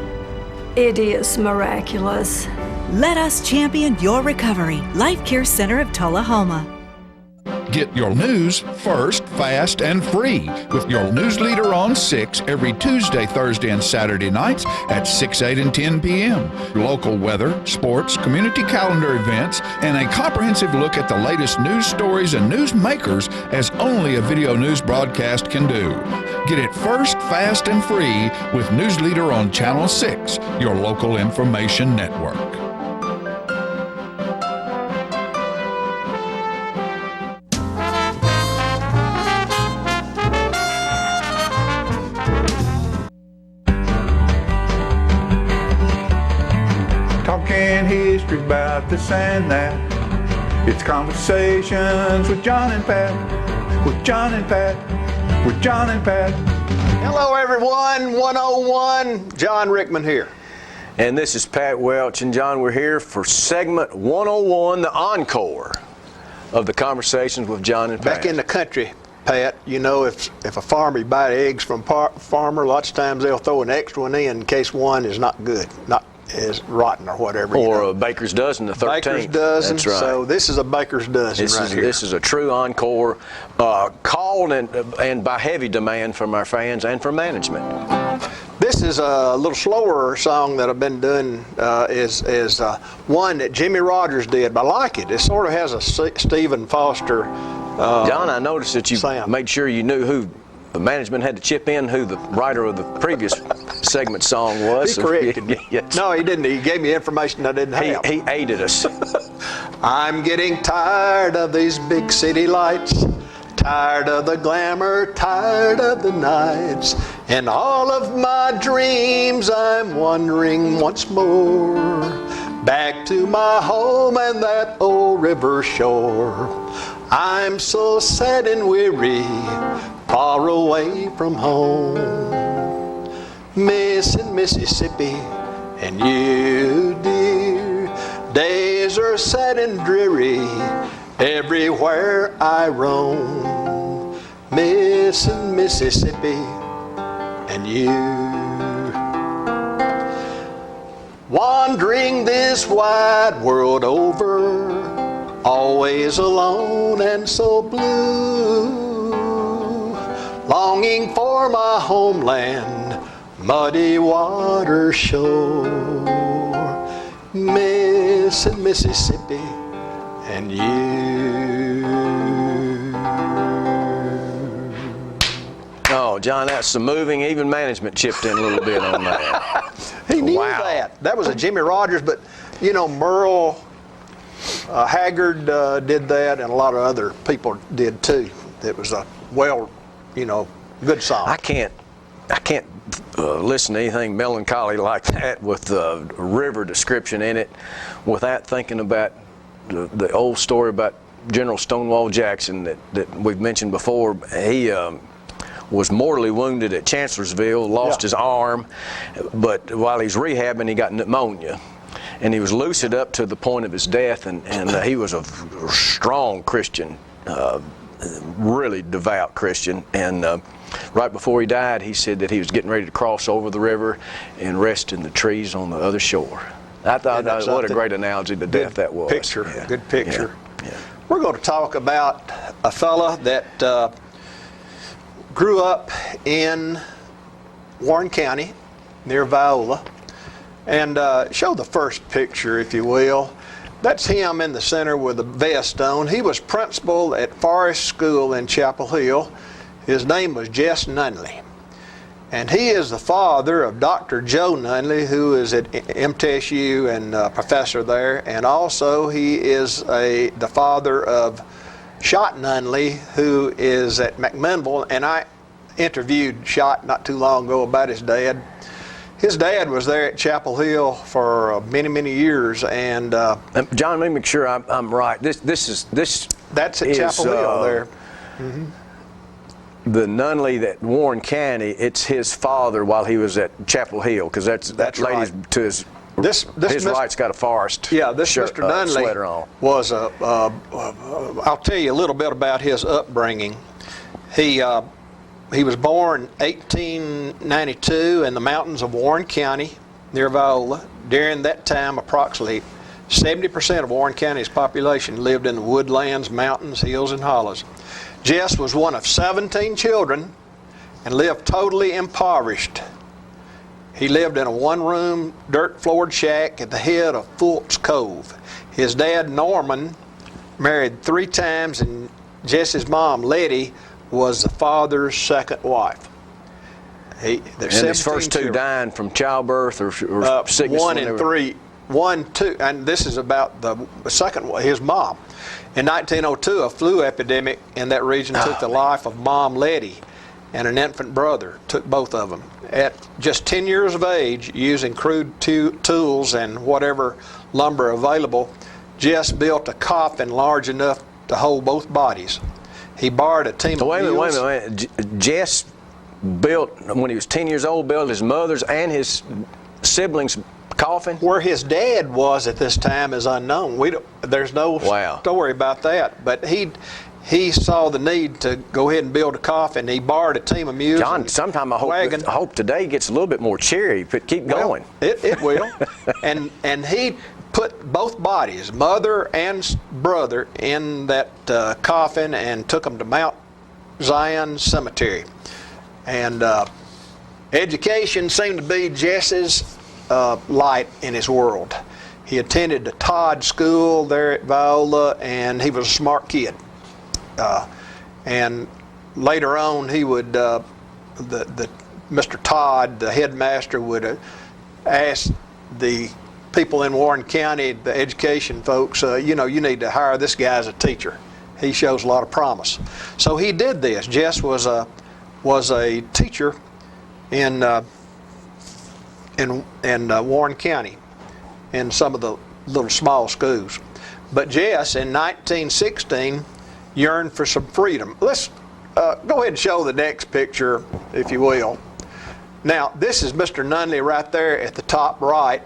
It is miraculous. Let us champion your recovery. Life Care Center of Tullahoma. Get your news first, fast, and free with your news leader on 6 every Tuesday, Thursday, and Saturday nights at 6, 8, and 10 p.m. Local weather, sports, community calendar events, and a comprehensive look at the latest news stories and news makers as only a video news broadcast can do. Get it first, fast, and free with News Leader on Channel 6, your local information network. Talking history about this and that. It's conversations with John and Pat, with John and Pat, with John and Pat. Hello everyone, 101, John Rickman here. And this is Pat Welch, and John, we're here for segment 101, the encore of the Conversations with John and Pat. Back in the country, Pat, you know, if a farmer, you buy eggs from a farmer, lots of times they'll throw an extra one in case one is not good, not is rotten or whatever. Or a baker's dozen, the 13th. Baker's dozen. That's right. So this is a baker's dozen here. This is a true encore, called and by heavy demand from our fans and from management. This is a little slower song that I've been doing, is one that Jimmy Rogers did, but I like it. It sort of has a Stephen Foster John, I noticed that you made sure you knew who the management had to chip in, who the writer of the previous segment song was. He corrected me. No, he didn't. He gave me information I didn't have. He aided us. I'm getting tired of these big city lights, tired of the glamour, tired of the nights. In all of my dreams, I'm wandering once more back to my home and that old river shore. I'm so sad and weary, far away from home, missing Mississippi and you, dear. Days are sad and dreary everywhere I roam, missing Mississippi and you. Wandering this wide world over, always alone and so blue, longing for my homeland, muddy water shore, missing Mississippi and you. Oh, John, that's some moving. Even management chipped in a little bit on that. He knew that. That was a Jimmy Rogers, but you know, Merle Haggard did that, and a lot of other people did too. It was a good song. I can't listen to anything melancholy like that with the river description in it without thinking about the old story about General Stonewall Jackson that we've mentioned before. He was mortally wounded at Chancellorsville, lost his arm, but while he's rehabbing, he got pneumonia. And he was lucid up to the point of his death, and he was a strong Christian, really devout Christian. And right before he died, he said that he was getting ready to cross over the river and rest in the trees on the other shore. I thought, what a great analogy to death that was. Good picture. Yeah. We're going to talk about a fella that grew up in Warren County near Viola. And show the first picture, if you will. That's him in the center with the vest on. He was principal at Forest School in Chapel Hill. His name was Jess Nunley. And he is the father of Dr. Joe Nunley, who is at MTSU and professor there. And also he is the father of Shot Nunley, who is at McMinnville. And I interviewed Shot not too long ago about his dad. His dad was there at Chapel Hill for many, many years, and John, let me make sure I'm right. That's at Chapel Hill there. Mm-hmm. The Nunley that Warren County, it's his father while he was at Chapel Hill, because that lady's right. To his right's got a Forest. Yeah, this shirt, Mr. Nunley sweater on. Was I'll tell you a little bit about his upbringing. He was born 1892 in the mountains of Warren County near Viola. During that time, approximately 70% of Warren County's population lived in the woodlands, mountains, hills, and hollows. Jess was one of 17 children and lived totally impoverished. He lived in a one-room, dirt-floored shack at the head of Fult's Cove. His dad, Norman, married 3 times, and Jess's mom, Letty, was the father's second wife. And his first 2 dying from childbirth or sickness? 1 and 3. 1, 2, and this is about the second one, his mom. In 1902, a flu epidemic in that region took the life of Mom Letty, and an infant brother took both of them. At just 10 years of age, using crude tools and whatever lumber available, Jess built a coffin large enough to hold both bodies. He borrowed a team of mules. Wait a minute. Jess built, when he was 10 years old, built his mother's and his siblings' coffin? Where his dad was at this time is unknown. There's no story about that. But he saw the need to go ahead and build a coffin. He borrowed a team of mules. John, sometime I hope today gets a little bit more cheery, but keep going. It will. and he put both bodies, mother and brother, in that coffin and took them to Mount Zion Cemetery. And education seemed to be Jess's light in his world. He attended the Todd School there at Viola, and he was a smart kid. And later on, he would, Mr. Todd, the headmaster, would ask the people in Warren County, the education folks, you need to hire this guy as a teacher. He shows a lot of promise. So he did this. Jess was a teacher in Warren County in some of the little small schools. But Jess, in 1916, yearned for some freedom. Let's go ahead and show the next picture, if you will. Now, this is Mr. Nunley right there at the top right.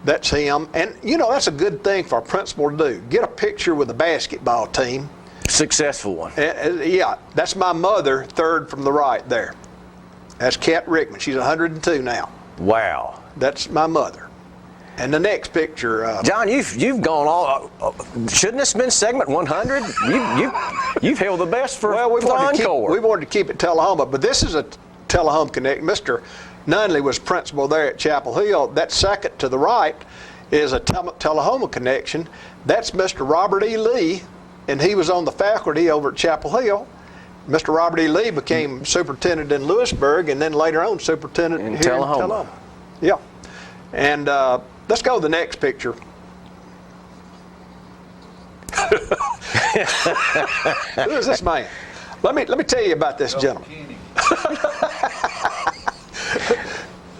That's him. And, that's a good thing for a principal to do. Get a picture with the basketball team. Successful one. Yeah, that's my mother, third from the right there. That's Kat Rickman. She's 102 now. Wow. That's my mother. And the next picture. John, you've gone all. Shouldn't this have been segment 100? You've held the best for the encore. We wanted to keep it Tullahoma, but this is a Tullahoma Connect. Mr. Nunley was principal there at Chapel Hill. That second to the right is a Tullahoma connection. That's Mr. Robert E. Lee, and he was on the faculty over at Chapel Hill. Mr. Robert E. Lee became superintendent in Lewisburg, and then later on superintendent in here Tullahoma. in Tullahoma. Yeah. And let's go to the next picture. Who is this man? Let me tell you about this gentleman.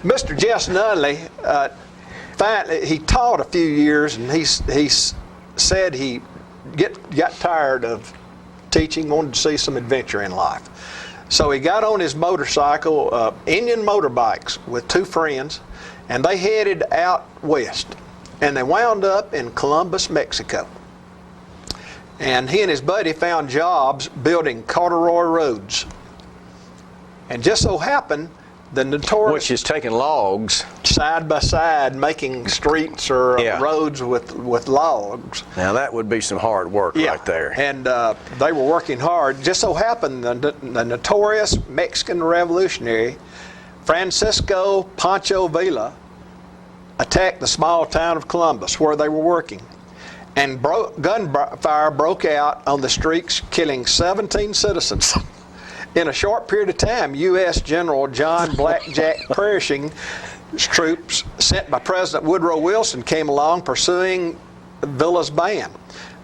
Mr. Jess Nunley, he taught a few years, and he said he got tired of teaching, wanted to see some adventure in life. So he got on his motorcycle, Indian motorbikes, with 2 friends, and they headed out west. And they wound up in Columbus, Mexico. And he and his buddy found jobs building corduroy roads. And just so happened, the notorious... Which is taking logs. Side by side, making streets or roads with logs. Now that would be some hard work right there. And they were working hard. Just so happened, the notorious Mexican revolutionary Francisco Pancho Villa attacked the small town of Columbus where they were working. And gunfire broke out on the streets, killing 17 citizens. In a short period of time, U.S. General John Blackjack Pershing's troops sent by President Woodrow Wilson came along pursuing Villa's band.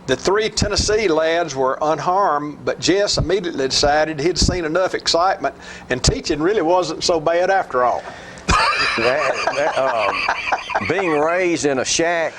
The 3 Tennessee lads were unharmed, but Jess immediately decided he'd seen enough excitement and teaching really wasn't so bad after all. Being raised in a shack,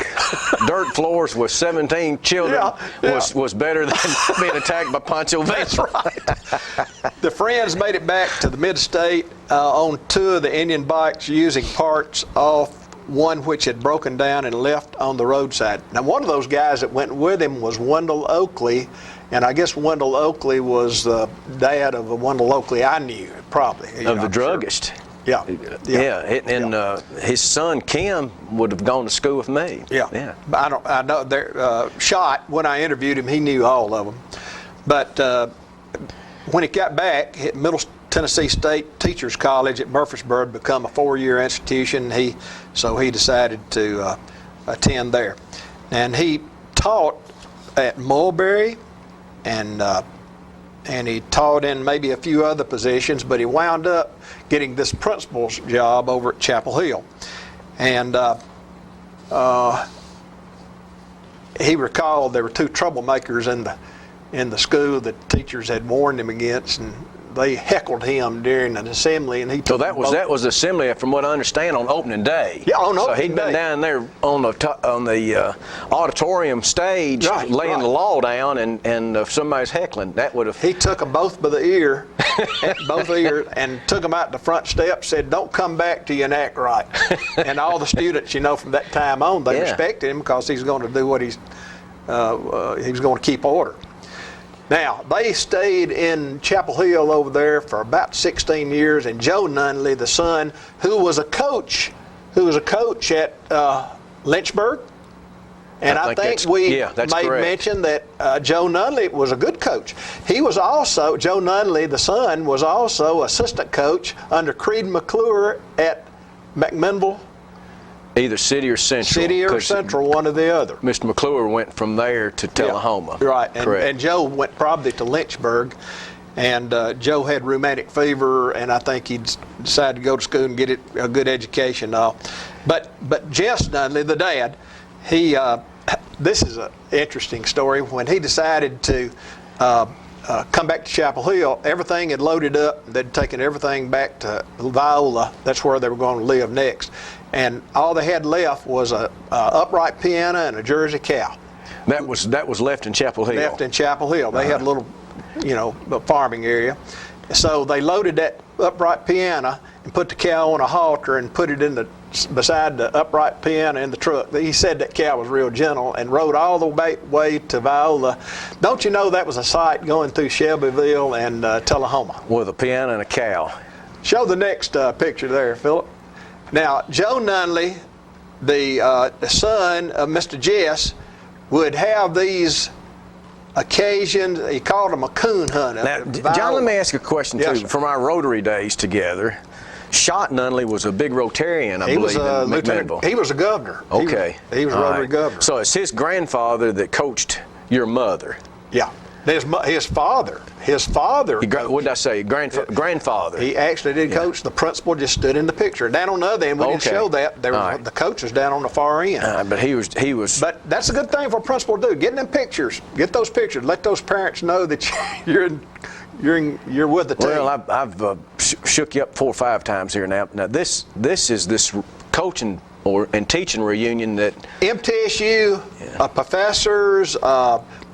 dirt floors with 17 children was better than being attacked by Pancho Villa. That's right. The friends made it back to the mid-state on 2 of the Indian bikes using parts off one which had broken down and left on the roadside. Now, one of those guys that went with him was Wendell Oakley, and I guess Wendell Oakley was the dad of a Wendell Oakley I knew, probably. Of the druggist. Sure. Yeah. And his son Kim would have gone to school with me. Yeah. I know Shot, when I interviewed him, he knew all of them. But when he got back, Middle Tennessee State Teachers College at Murfreesboro become a 4-year institution. So he decided to attend there. And he taught at Mulberry, and he taught in maybe a few other positions, but he wound up getting this principal's job over at Chapel Hill. And he recalled there were 2 troublemakers in the school that teachers had warned him against, and they heckled him during an assembly, and he took that was assembly, from what I understand, on opening day. Yeah, on opening day. So he'd been down there on the auditorium stage, laying the law down, and somebody's heckling. That would have. He took them both by the ear, both ears, and took them out the front steps. Said, "Don't come back till you act right." And all the students, from that time on, they respected him because he's going to do what he was going to keep order. Now, they stayed in Chapel Hill over there for about 16 years, and Joe Nunley, the son, who was a coach at Lynchburg, and I think we made mention that Joe Nunley was a good coach. He was also, Joe Nunley, the son, was also assistant coach under Creed McClure at McMinnville. Either City or Central. City or Central, one or the other. Mr. McClure went from there to Tullahoma. Yeah, right, and Joe went probably to Lynchburg, and Joe had rheumatic fever, and I think he decided to go to school and get a good education. But Jess Nunley, the dad, this is an interesting story. When he decided to come back to Chapel Hill, everything had loaded up. They'd taken everything back to Viola. That's where they were going to live next. And all they had left was a upright piano and a Jersey cow. That was left in Chapel Hill. Left in Chapel Hill. They had a little, farming area. So they loaded that upright piano and put the cow on a halter and put it beside the upright piano in the truck. He said that cow was real gentle and rode all the way to Viola. Don't you know that was a sight going through Shelbyville and Tullahoma? With a piano and a cow. Show the next picture there, Philip. Now, Joe Nunley, the son of Mr. Jess, would have these occasions. He called him a coon hunter. Now, John, let me ask you a question, too. Sir. From our Rotary days together, Shot Nunley was a big Rotarian, I believe, in McMinnville. He was a governor. Okay. He was a Rotary governor. So it's his grandfather that coached your mother. Yeah. His father. What did I say? Grandfather. He actually did coach. The principal just stood in the picture. Down on the other end, we didn't show that. There was the coach was down on the far end. But he was. But that's a good thing for a principal to do. Get them pictures. Get those pictures. Let those parents know that you're with the team. Well, I've shook you up 4 or 5 times here now. Now this is this coaching and teaching reunion that MTSU professors,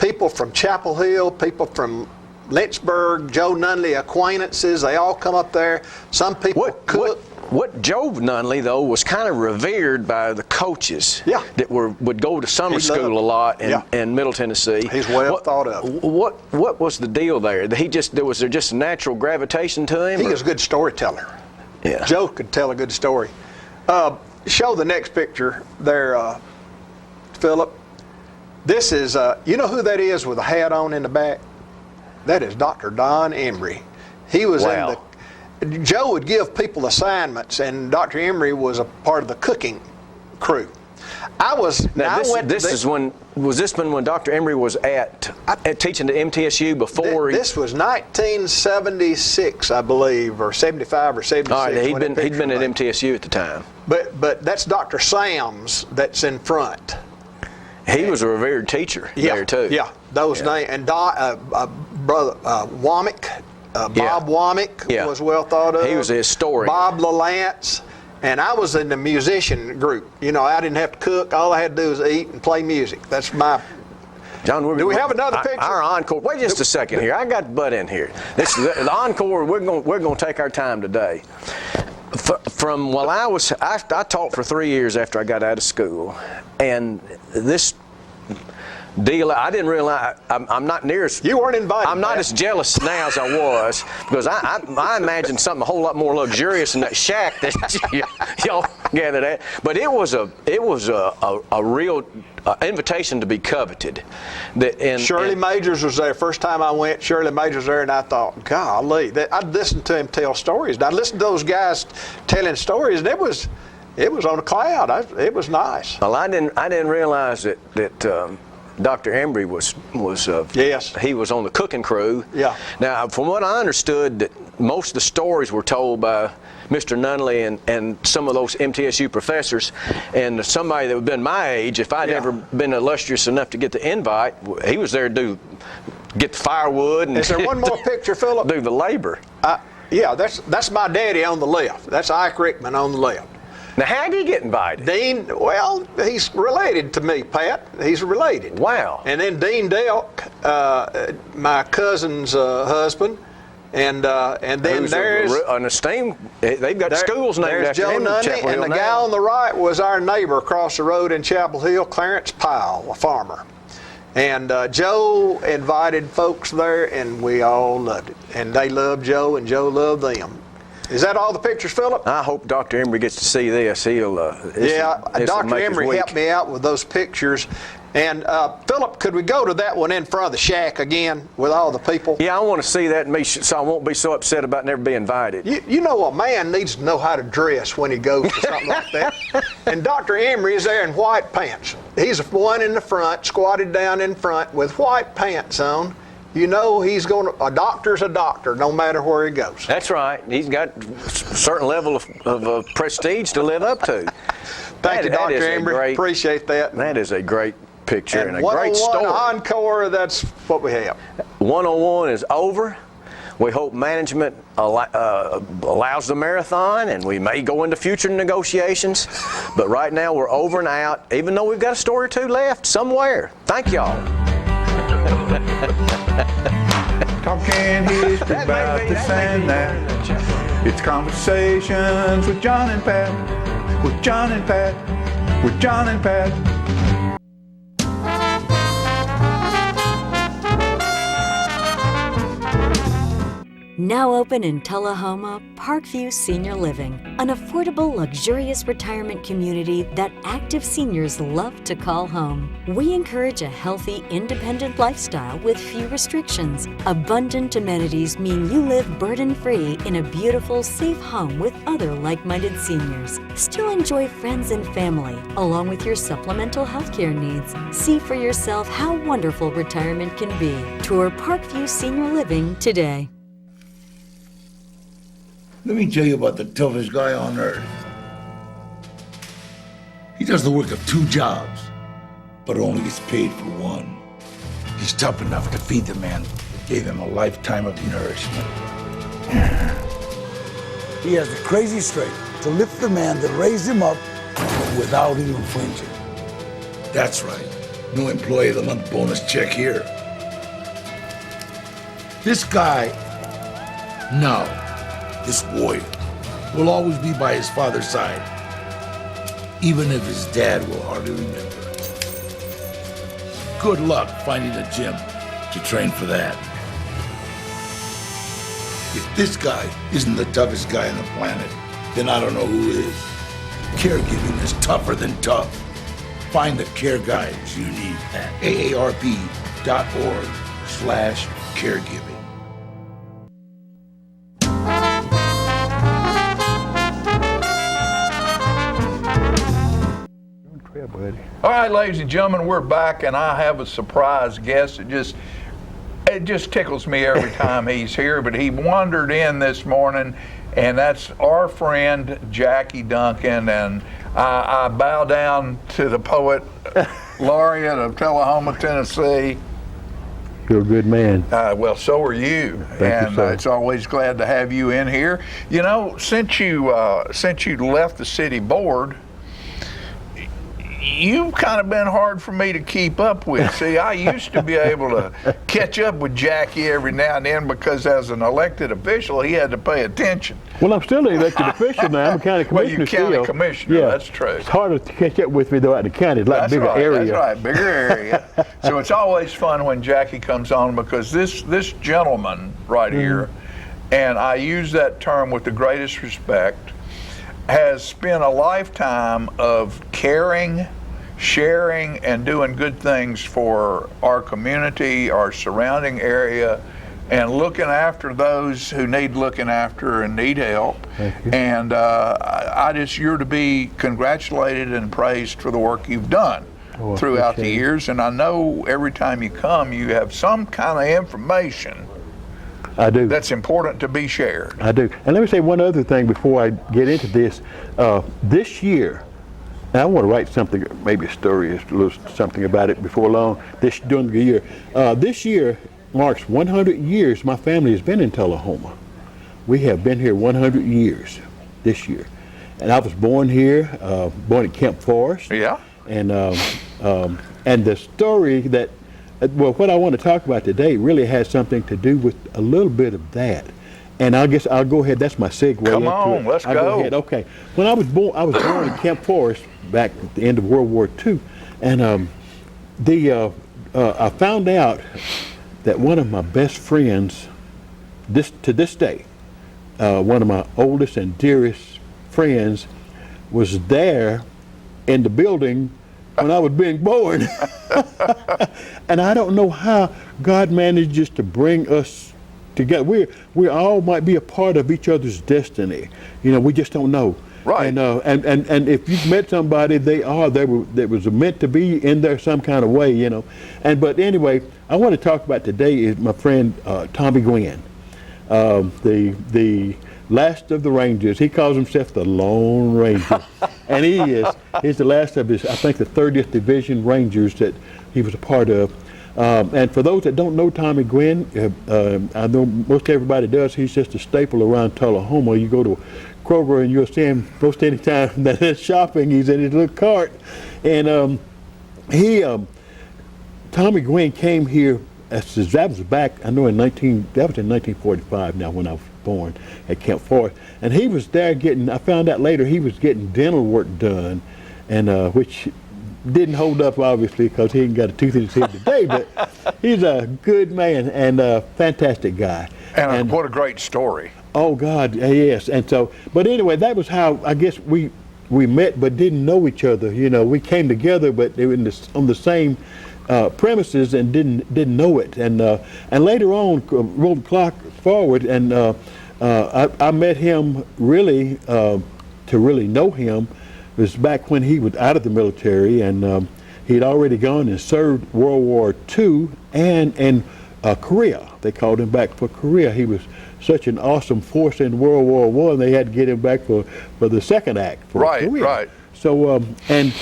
people from Chapel Hill, people from Lynchburg, Joe Nunley acquaintances, they all come up there. Some people cook. What Joe Nunley, though, was kind of revered by the coaches that would go to summer school a lot in Middle Tennessee. He's well thought of. What was the deal there? Was there just a natural gravitation to him? He was a good storyteller. Yeah. Joe could tell a good story. Show the next picture there, Philip. This is, you know who that is with a hat on in the back? That is Dr. Don Embry. He was Joe would give people assignments, and Dr. Embry was a part of the cooking crew. Was this when Dr. Embry was at teaching at MTSU before? This was 1976, I believe, or 75 or 76. All right, he'd been at MTSU at the time. But that's Dr. Sams that's in front. He was a revered teacher there too. Yeah, those names, and brother Womack, Bob Womack was well thought of. He was a historian. Bob LaLance. And I was in the musician group. I didn't have to cook. All I had to do was eat and play music. That's my. John, do we have another picture? Our encore. Wait just a second here. I got the butt in here. The encore. We're going to take our time today. From while I taught for 3 years after I got out of school, and deal. I didn't realize. I'm not near as. You weren't invited. I'm not as jealous now as I was, because I imagined something a whole lot more luxurious in that shack that y'all gathered at. But it was a real invitation to be coveted. Shirley Majors was there. First time I went, Shirley Majors was there, and I thought, golly, I'd listened to him tell stories. And I'd listened to those guys telling stories, and it was on a cloud. It was nice. Well, I didn't realize that Dr. Embry was yes. He was on the cooking crew. Yeah. Now, from what I understood, that most of the stories were told by Mr. Nunley and some of those MTSU professors, and somebody that would have been my age, if I'd ever been illustrious enough to get the invite, he was there to get the firewood. And is there one more picture, Philip? Do the labor. Yeah, that's my daddy on the left. That's Ike Rickman on the left. Now, how did he get invited? Dean, well, he's related to me, Pat. He's related. Wow. And then Dean Delk, my cousin's husband, and then there's an esteemed. They've got schools named after Joe him. Nunny, and the guy on the right was our neighbor across the road in Chapel Hill, Clarence Powell, a farmer. And Joe invited folks there, and we all loved it. And they loved Joe, and Joe loved them. Is that all the pictures, Philip? I hope Dr. Embry gets to see this. He'll. Dr. Embry helped me out with those pictures. And Philip, could we go to that one in front of the shack again with all the people? Yeah, I want to see that, so I won't be so upset about never being invited. You know, a man needs to know how to dress when he goes to something like that. And Dr. Embry is there in white pants. He's the one in the front, squatted down in front with white pants on. You know a doctor's a doctor, no matter where he goes. That's right. He's got a certain level of prestige to live up to. Thank you, Dr. Embry. Appreciate that. That is a great picture and a one great story. Encore, that's what we have. 101 is over. We hope management allows the marathon, and we may go into future negotiations. But right now, we're over and out, even though we've got a story or two left somewhere. Thank y'all. Talking history about this and that. It's conversations with John and Pat. With John and Pat. With John and Pat. Now open in Tullahoma, Parkview Senior Living, an affordable, luxurious retirement community that active seniors love to call home. We encourage a healthy, independent lifestyle with few restrictions. Abundant amenities mean you live burden-free in a beautiful, safe home with other like-minded seniors. Still enjoy friends and family, along with your supplemental health care needs. See for yourself how wonderful retirement can be. Tour Parkview Senior Living today. Let me tell you about the toughest guy on earth. He does the work of 2 jobs, but only gets paid for one. He's tough enough to feed the man that gave him a lifetime of nourishment. He has the crazy strength to lift the man that raised him up without even flinching. That's right, no employee of the month bonus check here. This guy, now, this warrior, will always be by his father's side, even if his dad will hardly remember. Good luck finding a gym to train for that. If this guy isn't the toughest guy on the planet, then I don't know who is. Caregiving is tougher than tough. Find the care guides you need at aarp.org/caregiving. All right, ladies and gentlemen, we're back, and I have a surprise guest. It just tickles me every time he's here, but he wandered in this morning, and that's our friend Jackie Duncan, and I bow down to the poet laureate of Tullahoma, Tennessee. You're a good man. Well, so are you. Thank you, sir. It's always glad to have you in here. You know, since you left the city board, you've kind of been hard for me to keep up with. See, I used to be able to catch up with Jackie every now and then because as an elected official, he had to pay attention. Well, I'm still an elected official now. I'm a county commissioner. Well, you county commissioner, Yeah. that's true. It's harder to catch up with me though out in the county. It's like That's bigger right, area. That's right, bigger area. So it's always fun when Jackie comes on because this gentleman right here, and I use that term with the greatest respect, has spent a lifetime of caring, sharing, and doing good things for our community, our surrounding area, and looking after those who need looking after and need help. And you're to be congratulated and praised for the work you've done throughout the years. And I know every time you come, you have some kind of information I do. That's important to be shared. I do. And let me say one other thing before I get into this. This year, and I want to write something, maybe a story, a little something about it before long, during the year. This year marks 100 years my family has been in Tullahoma. We have been here 100 years this year. And I was born here, born at Kemp Forest. Yeah. And the story that, well, what I want to talk about today really has something to do with a little bit of that. And I guess I'll go ahead. That's my segue. Come on, let's I'll go. ahead. Okay. When I was born in Kemp Forest back at the end of World War II, and I found out that one of my best friends, to this day, one of my oldest and dearest friends, was there in the building when I was being born. And I don't know how God manages to bring us together. We all might be a part of each other's destiny. You know, we just don't know. Right. And if you've met somebody, they was meant to be in there some kind of way, you know. But anyway, I want to talk about today is my friend Tommy Gwynn, the last of the Rangers. He calls himself the Lone Ranger. And he's the last of his, I think, the 30th Division Rangers that he was a part of. And for those that don't know Tommy Gwynn, I know most everybody does. He's just a staple around Tullahoma. You go to Kroger and you'll see him most any time that he's shopping. He's in his little cart. And Tommy Gwynn came here, that was back, I know that was in 1945 now when I was born at Kemp Forest. And he was there I found out later he was getting dental work done, and which didn't hold up obviously because he ain't got a tooth in his head today, but he's a good man and a fantastic guy. And what a great story. Oh God, yes. And so, but anyway, that was how I guess we met but didn't know each other. You know, we came together but they were on the same premises and didn't know it. And later on, roll the clock forward, and I met him really to really know him. It was back when he was out of the military, and he'd already gone and served World War II and Korea. They called him back for Korea. He was such an awesome force in World War I. They had to get him back for the second act for Korea. Right. So and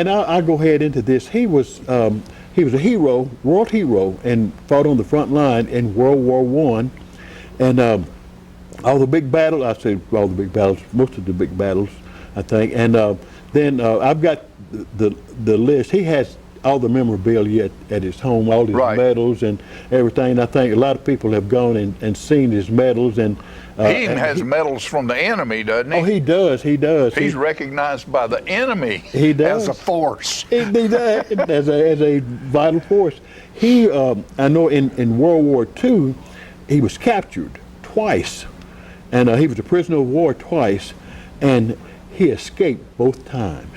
I'll go ahead into this. He was a hero, world hero, and fought on the front line in World War I. And all the big battles, I say all the big battles, most of the big battles, I think. And then I've got the list. He has all the memorabilia at his home, all his medals and everything. I think a lot of people have gone and seen his medals. And he even has medals from the enemy, doesn't he? Oh, he does. He's recognized by the enemy. He does. As a force. He does, as a vital force. He, I know in World War II, he was captured twice. And he was a prisoner of war twice. And he escaped both times.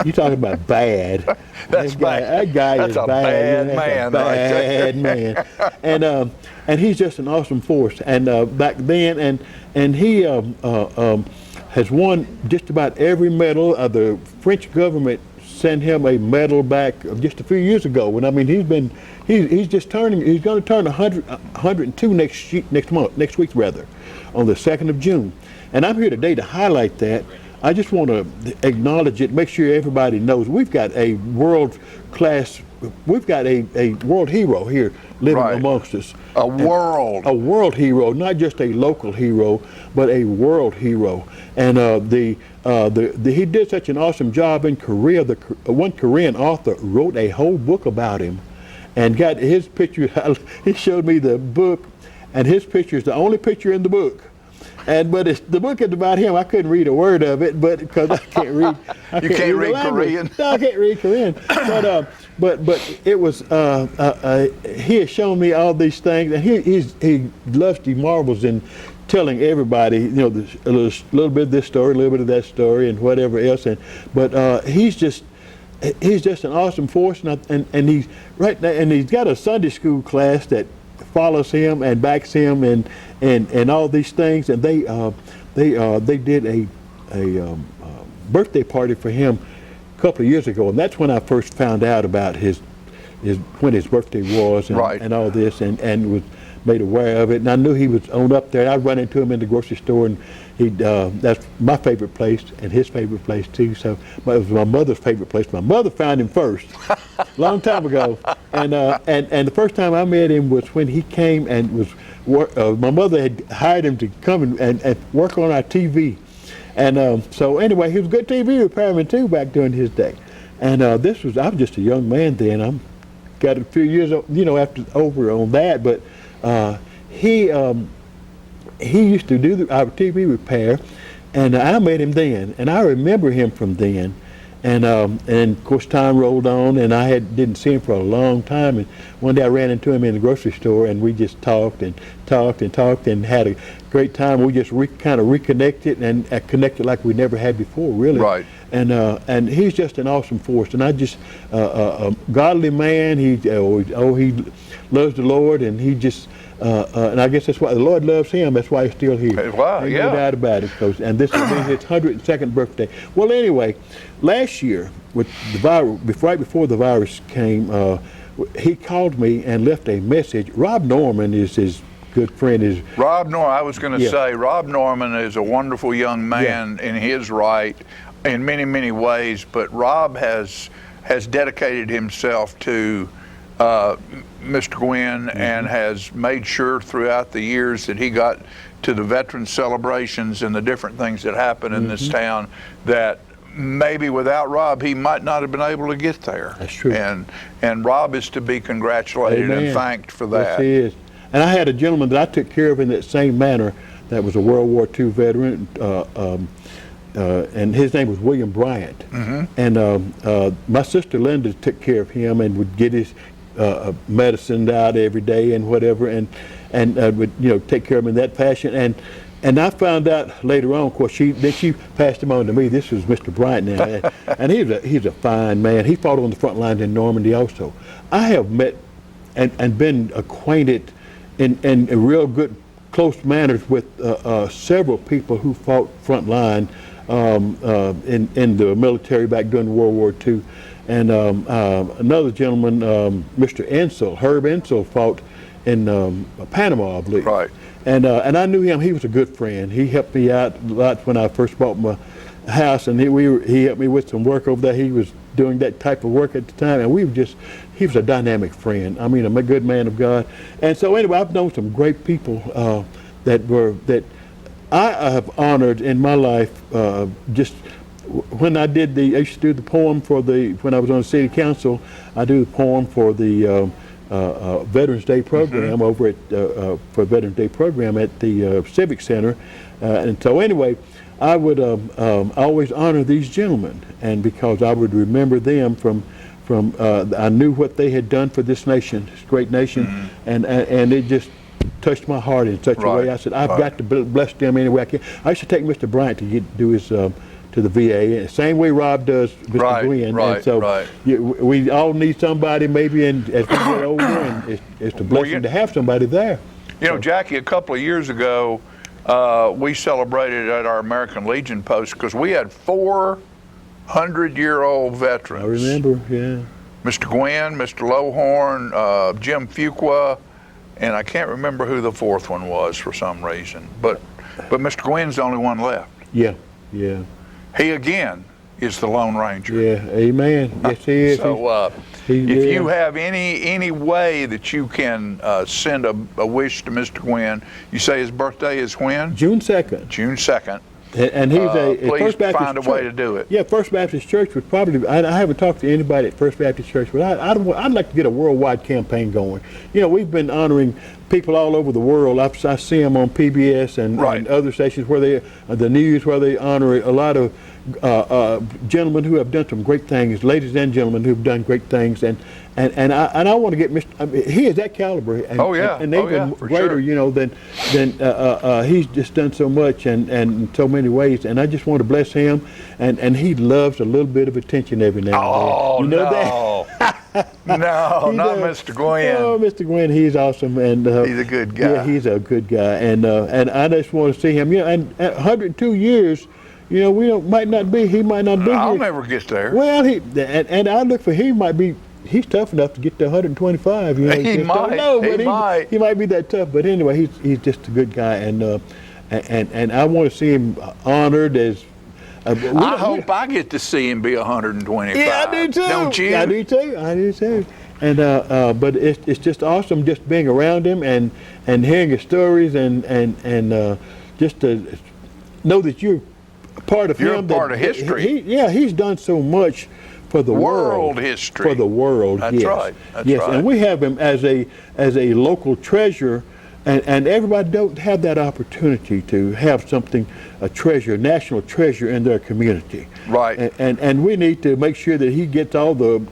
You talking about bad? That's bad. That guy That's is a bad. man. Bad man. And he's just an awesome force. And back then, and he has won just about every medal. The French government sent him a medal back just a few years ago. And I mean, he's going to turn 102 next week rather, on the 2nd of June. And I'm here today to highlight that. I just want to acknowledge it, make sure everybody knows we've got a world-class we've got a world hero here living amongst us. A world hero, not just a local hero, but a world hero. And he did such an awesome job in Korea. One Korean author wrote a whole book about him, and got his picture. He showed me the book, and his picture is the only picture in the book. But the book is about him. I couldn't read a word of it, but because I can't read. You can't read Korean? No, I can't read Korean. But it was. He has shown me all these things, and he loves, he marvels in telling everybody, a little bit of this story, a little bit of that story, and whatever else. But he's just an awesome force, and he's right now, and he's got a Sunday school class that follows him and backs him, and all these things, and they did a birthday party for him a couple of years ago, and that's when I first found out about when his birthday was, and all this, and was made aware of it, and I knew he was on up there. I'd run into him in the grocery store, and that's my favorite place and his favorite place too. So it was my mother's favorite place. My mother found him first, long time ago, and the first time I met him was when he came and was. My mother had hired him to come and work on our TV, and so anyway, he was a good TV repairman too back during his day. And I was just a young man then. I'm got a few years, after over on that, but he used to do our TV repair, and I met him then, and I remember him from then. And of course time rolled on, and I didn't see him for a long time, and one day I ran into him in the grocery store, and we just talked and had a great time. We just kind of reconnected and connected like we never had before, really. Right. And he's just an awesome force, and I just a godly man. He loves the Lord, and he just and I guess that's why the Lord loves him. That's why he's still here. Wow, Ain't no doubt about it. And this will be his 102nd birthday. Well, anyway, last year with the virus, right before the virus came, he called me and left a message. Rob Norman is his good friend. Rob Norman. I was going to say Rob Norman is a wonderful young man in his right, in many, many ways. But Rob has dedicated himself to Mr. Gwynn, and has made sure throughout the years that he got to the veteran celebrations and the different things that happen in this town that maybe without Rob he might not have been able to get there. That's true. And Rob is to be congratulated and thanked for that. Yes, he is. And I had a gentleman that I took care of in that same manner that was a World War II veteran, and his name was William Bryant. And my sister Linda took care of him and would get his medicine out every day and whatever, and would take care of him in that fashion. And I found out later on, of course, she passed him on to me. This was Mr. Bryant now, and he's a fine man. He fought on the front lines in Normandy also. I have met and been acquainted in real good, close manners with several people who fought front line in the military back during World War II. And another gentleman, Mr. Ensel, Herb Ensel, fought in Panama, I believe. Right. And I knew him. He was a good friend. He helped me out a lot when I first bought my house, and he helped me with some work over there. He was doing that type of work at the time, and he was a dynamic friend. I mean, a good man of God. And so anyway, I've known some great people that I have honored in my life. Just when I used to do the poem when I was on the city council, I do the poem for the Veterans Day program over at for Veterans Day program at the Civic Center, and so anyway, I would always honor these gentlemen, and because I would remember them from I knew what they had done for this nation, this great nation, and it just touched my heart in such a way. I said, I've got to bless them any way I can. I should take Mr. Bryant to do his to the VA, same way Rob does Mr. Gwynn. And so we all need somebody maybe as we get older, and it's a blessing to have somebody there. Jackie, a couple of years ago, we celebrated at our American Legion post because we had 400-year-old veterans. I remember, yeah. Mr. Gwynn, Mr. Lowhorn, Jim Fuqua, and I can't remember who the fourth one was for some reason. But Mr. Gwynn's the only one left. Yeah, yeah. He again is the Lone Ranger. Yeah, amen. Yes, he is. So If you have any way that you can send a wish to Mr. Gwynn, you say his birthday is when? June 2nd. June 2nd. And he's please First Baptist find a Church. way to do it. Yeah, First Baptist Church would probably. I haven't talked to anybody at First Baptist Church, but I'd like to get a worldwide campaign going. You know, we've been honoring people all over the world. I see them on PBS and other stations where the news where they honor a lot of gentlemen who have done some great things, ladies and gentlemen who have done great things, and I want to get Mr. I mean, he is that caliber, and, and even greater, you know, than he's just done so much and in so many ways, and I just want to bless him, and he loves a little bit of attention every now and then. You know that? No, not Mr. Gwynn. Oh, Mr. Gwynn, he's awesome, and he's a good guy. Yeah, he's a good guy, and I just want to see him. You know, and at 102 years. You know, he might not be here. I'll never get there. Well, and I look for him. He's tough enough to get to 125. You know, he might. He might be that tough. But anyway, he's just a good guy, and I want to see him honored as. I hope I get to see him be 125. Yeah, I do too. Don't you? I do too. And but it's just awesome just being around him and hearing his stories and just to know that you're part of him. You're part of history. He's done so much for the world history. For the world, That's right. That's yes, right. And we have him as a local treasure, and everybody don't have that opportunity to have something, a treasure, national treasure in their community. Right. And we need to make sure that he gets all the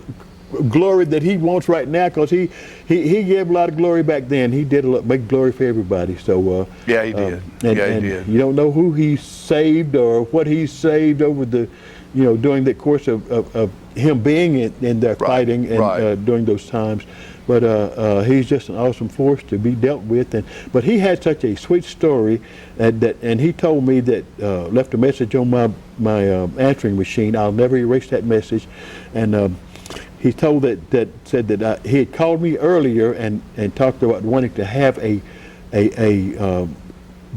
glory that he wants right now, because he gave a lot of glory back then. He did a lot, big glory for everybody. So yeah, he did. He did. You don't know who he saved or what he saved over the, you know, during the course of him being in there fighting and during those times. But he's just an awesome force to be dealt with. But he had such a sweet story, and he told me that left a message on my answering machine. I'll never erase that message, and. He told said that he had called me earlier and talked about wanting to have a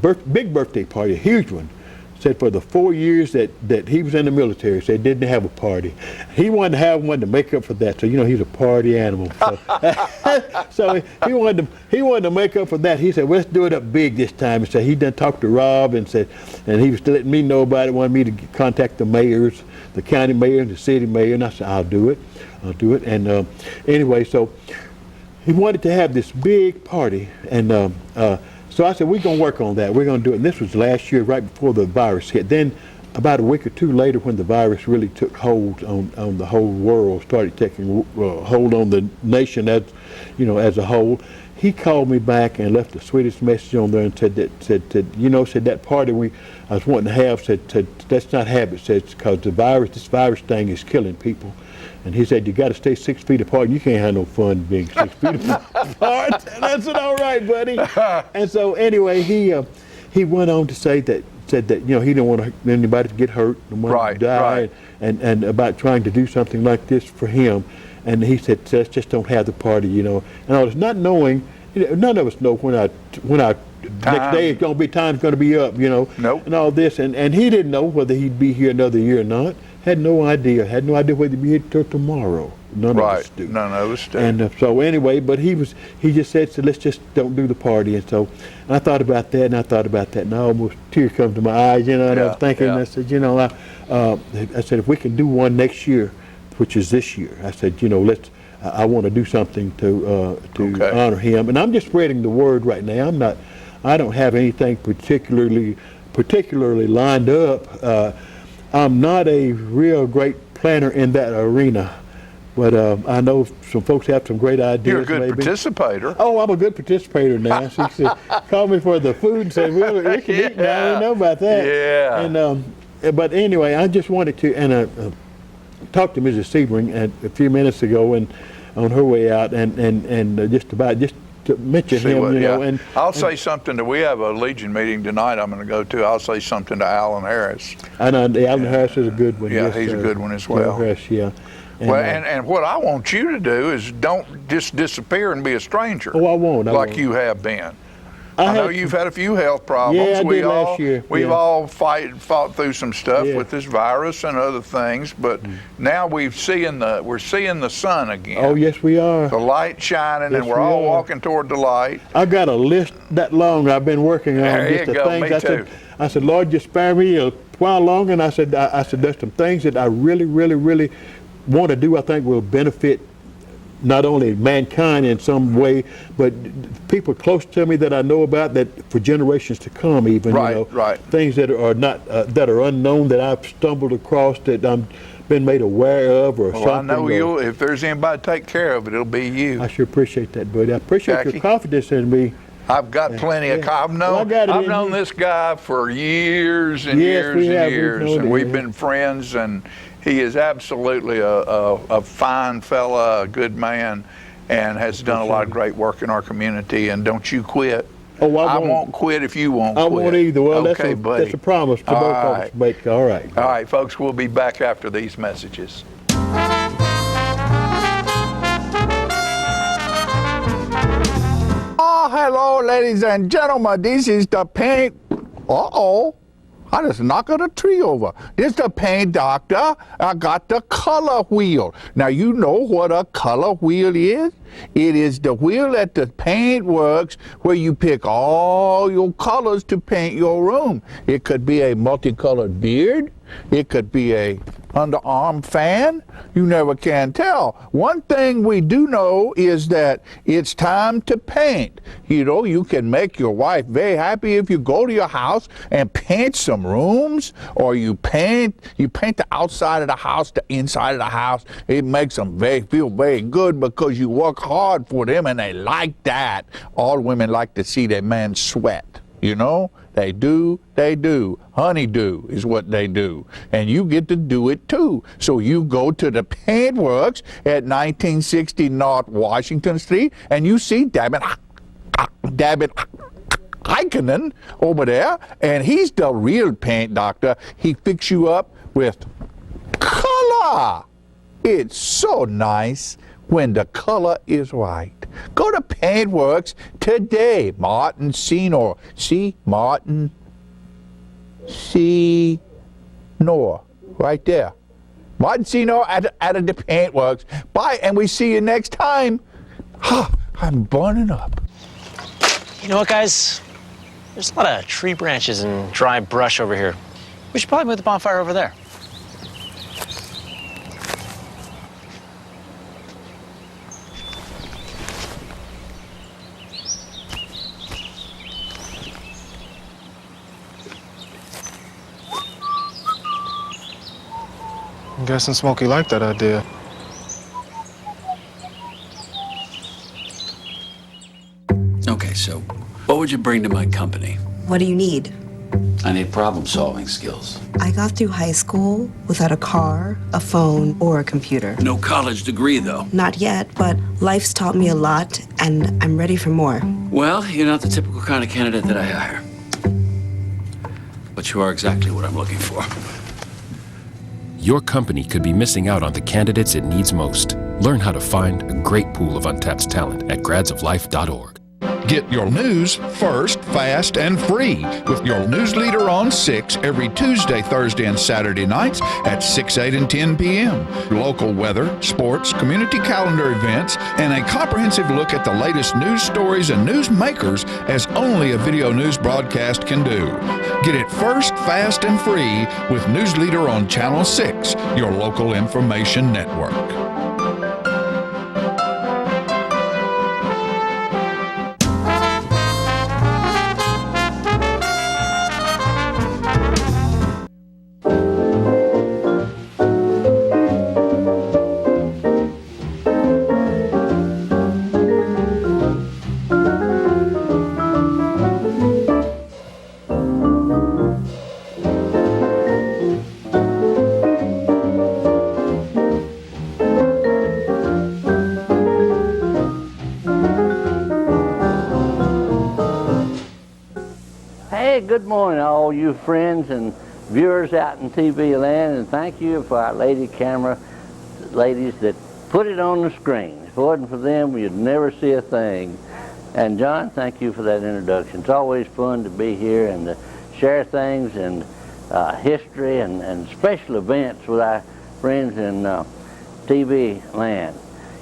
big birthday party, a huge one. Said for the 4 years that he was in the military, said didn't have a party. He wanted to have one to make up for that. So you know he's a party animal. So, so he wanted to make up for that. He said, well, let's do it up big this time. He said he done talked to Rob and he was letting me know about it. Wanted me to contact the mayors, the county mayor and the city mayor, and I said I'll do it. And anyway, so he wanted to have this big party, and so I said, we're going to work on that. We're going to do it. And this was last year, right before the virus hit. Then about a week or two later, when the virus really took hold on the whole world, started taking hold on the nation as a whole, he called me back and left the sweetest message on there and said that party I was wanting to have, said let's not have it, said because this virus thing is killing people. And he said, you got to stay 6 feet apart. You can't have no fun being 6 feet apart. And I said, all right, buddy. And so anyway, he went on to said that he didn't want anybody to get hurt, didn't want to die, and about trying to do something like this for him. And he said, let's just don't have the party, And I was not knowing, none of us know when our next day is going to be, time's going to be up, Nope. and all this. And he didn't know whether he'd be here another year or not. Had no idea whether he'd be here till tomorrow. None of us do. None of us do. And so anyway, but he just said, let's just don't do the party. And so I thought about that, and I almost tears come to my eyes, and I was thinking, I said, I said, if we can do one next year, which is this year, I said, I want to do something to honor him. And I'm just spreading the word right now. I don't have anything particularly lined up. I'm not a real great planner in that arena, but I know some folks have some great ideas. You're a good participator. Oh, I'm a good participator now. She said, call me for the food and say, well, we can eat now. I know about that. Yeah. And but anyway, I just wanted to talk to Mrs. Sebring a few minutes ago and on her way out and just to mention him, and I'll say something we have a Legion meeting tonight I'm going to go to. I'll say something to Alan Harris. I know Alan Harris is a good one. Yeah, yes, he's a good one as well. Harris, yeah. And what I want you to do is don't just disappear and be a stranger. Oh, I won't. You have been. I know you've had a few health problems. Yeah, I did last year. We've all fought through some stuff with this virus and other things, but now we're seeing the sun again. Oh, yes, we are. The light shining, Yes, and we're we all are. walking toward the light. I got a list that long I've been working on. There just you the go, things. me too. I said, Lord, just spare me a while longer. And I said, there's some things that I really, really, really want to do. I think will benefit not only mankind in some way, but people close to me that I know about, that for generations to come, even. Right, you know, right. Things that are not that are unknown that I've stumbled across, that I'm been made aware of, or Well, something. I know if there's anybody to take care of it, it'll be you. I sure appreciate that, buddy. I appreciate Jackie? your confidence in me. I've got plenty of. I've known this guy for years and years and years, and we've been friends. And he is absolutely a fine fella, a good man, and has done a lot of great work in our community. And don't you quit. Oh, I won't quit if you won't I quit. won't either. Well, okay, buddy. that's a promise to both of us. But all right. All right, folks. We'll be back after these messages. Oh, hello, ladies and gentlemen. This is the paint. Uh-oh. I just knocked a tree over. This is the paint doctor. I got the color wheel. Now, you know what a color wheel is? It is the wheel at the paint works where you pick all your colors to paint your room. It could be a multicolored beard. It could be a underarm fan. You never can tell. One thing we do know is that it's time to paint. You know, you can make your wife very happy if you go to your house and paint some rooms, or you paint the outside of the house, the inside of the house. It makes them feel very good because you work hard for them and they like that. All women like to see their man sweat, you know? They do. Honeydew is what they do. And you get to do it too. So you go to the paint works at 1960 North Washington Street and you see David Heikkinen over there, and he's the real paint doctor. He fix you up with color. It's so nice when the color is right. Go to Paintworks today. Martin Senor. See? Martin Senor. Right there. Martin Senor at the Paintworks. Bye, and we see you next time. I'm burning up. You know what, guys? There's a lot of tree branches and dry brush over here. We should probably move the bonfire over there. I'm guessing Smokey liked that idea. Okay, so what would you bring to my company? What do you need? I need problem-solving skills. I got through high school without a car, a phone, or a computer. No college degree, though. Not yet, but life's taught me a lot, and I'm ready for more. Well, you're not the typical kind of candidate that I hire. But you are exactly what I'm looking for. Your company could be missing out on the candidates it needs most. Learn how to find a great pool of untapped talent at gradsoflife.org. Get your news first, fast, and free with your news leader on 6 every Tuesday, Thursday, and Saturday nights at 6, 8, and 10 p.m. Local weather, sports, community calendar events, and a comprehensive look at the latest news stories and news makers as only a video news broadcast can do. Get it first, fast, and free with News Leader on Channel 6, your local information network. Hey, good morning, all you friends and viewers out in TV land, and thank you for our lady camera ladies that put it on the screen. If it wasn't for them, you'd never see a thing. And John, thank you for that introduction. It's always fun to be here and to share things and history and special events with our friends in TV land.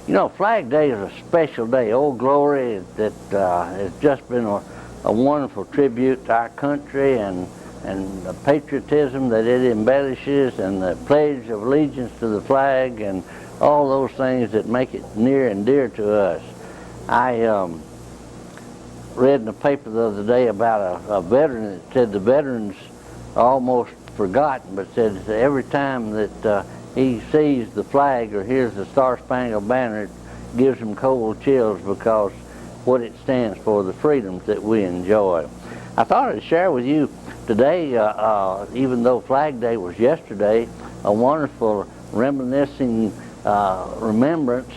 You know, Flag Day is a special day. Old Glory, that has just been a wonderful tribute to our country and the patriotism that it embellishes, and the Pledge of Allegiance to the flag, and all those things that make it near and dear to us. I read in the paper the other day about a veteran that said the veterans are almost forgotten, but said that every time that he sees the flag or hears the Star-Spangled Banner, it gives him cold chills because what it stands for, the freedoms that we enjoy. I thought I'd share with you today, even though Flag Day was yesterday, a wonderful reminiscing remembrance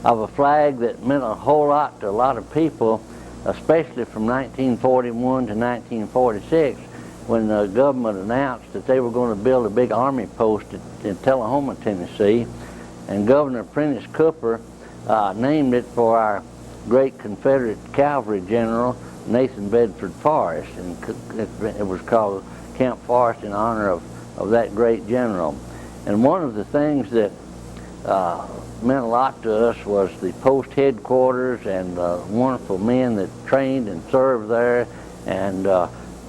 of a flag that meant a whole lot to a lot of people, especially from 1941 to 1946, when the government announced that they were going to build a big army post in Tullahoma, Tennessee, and Governor Prentice Cooper named it for our great Confederate cavalry general, Nathan Bedford Forrest, and it was called Camp Forrest in honor of that great general. And one of the things that meant a lot to us was the post headquarters and wonderful men that trained and served there and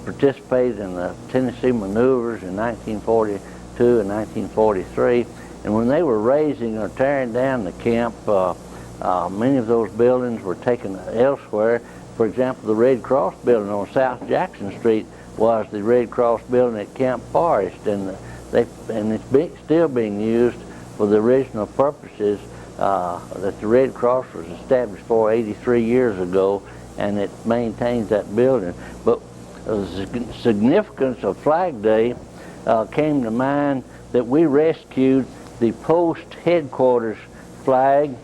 participated in the Tennessee maneuvers in 1942 and 1943. And when they were raising or tearing down the camp, many of those buildings were taken elsewhere. For example, the Red Cross building on South Jackson Street was the Red Cross building at Camp Forrest, and it's still being used for the original purposes that the Red Cross was established for 83 years ago, and it maintains that building. But the significance of Flag Day came to mind that we rescued the post headquarters flag,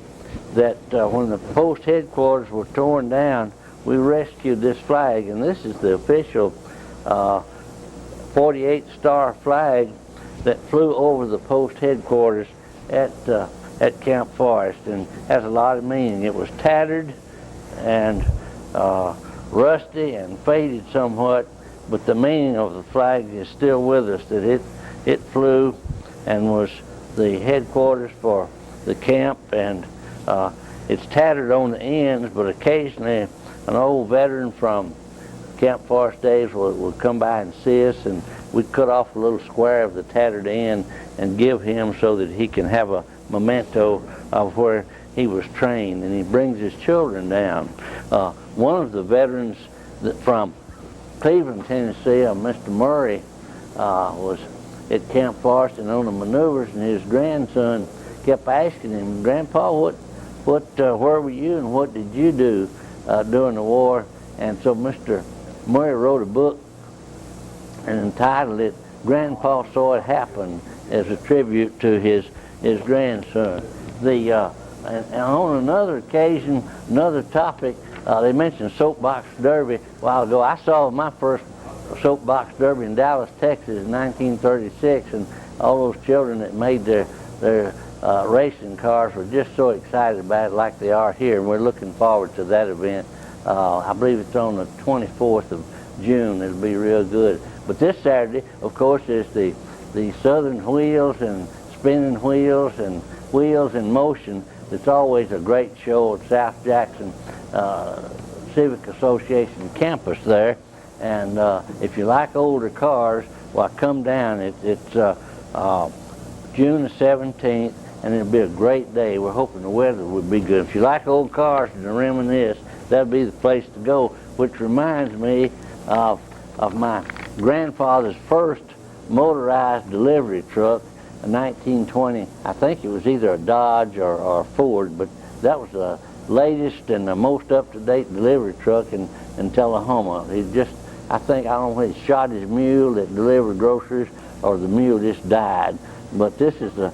that when the post headquarters were torn down, we rescued this flag, and this is the official 48 star flag that flew over the post headquarters at Camp Forrest, and has a lot of meaning. It was tattered and rusty and faded somewhat, but the meaning of the flag is still with us, that it flew and was the headquarters for the camp, and it's tattered on the ends, but occasionally an old veteran from Camp Forrest days would come by and see us, and we'd cut off a little square of the tattered end and give him so that he can have a memento of where he was trained, and he brings his children down. One of the veterans from Cleveland, Tennessee, Mr. Murray, was at Camp Forrest and on the maneuvers, and his grandson kept asking him, "Grandpa, where were you and what did you do during the war?" And so Mr. Murray wrote a book and entitled it "Grandpa Saw It Happen," as a tribute to his grandson. And on another occasion, another topic, they mentioned soapbox derby a while ago. I saw my first soapbox derby in Dallas, Texas in 1936, and all those children that made their racing cars were just so excited about it, like they are here, and we're looking forward to that event. I believe it's on the 24th of June. It'll be real good. But this Saturday, of course, is the Southern Wheels and Spinning Wheels and Wheels in Motion. It's always a great show at South Jackson Civic Association campus there. And if you like older cars, well, come down. It's June the 17th, and it'll be a great day. We're hoping the weather will be good. If you like old cars and reminisce, that'll be the place to go, which reminds me of my grandfather's first motorized delivery truck in 1920. I think it was either a Dodge or a Ford, but that was the latest and the most up-to-date delivery truck in Tullahoma. I don't know whether he shot his mule that delivered groceries or the mule just died. But this is a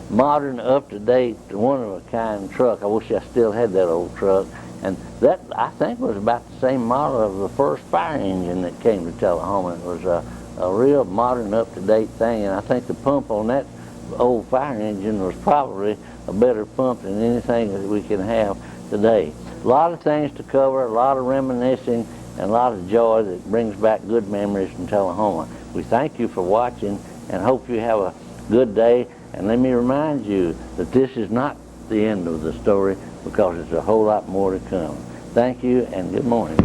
modern, up-to-date, one-of-a-kind truck. I wish I still had that old truck. And that, I think, was about the same model of the first fire engine that came to Tullahoma. It was a real modern, up-to-date thing, and I think the pump on that old fire engine was probably a better pump than anything that we can have today. A lot of things to cover, a lot of reminiscing, and a lot of joy that brings back good memories from Tullahoma. We thank you for watching and hope you have a good day. And let me remind you that this is not the end of the story, because there's a whole lot more to come. Thank you and good morning.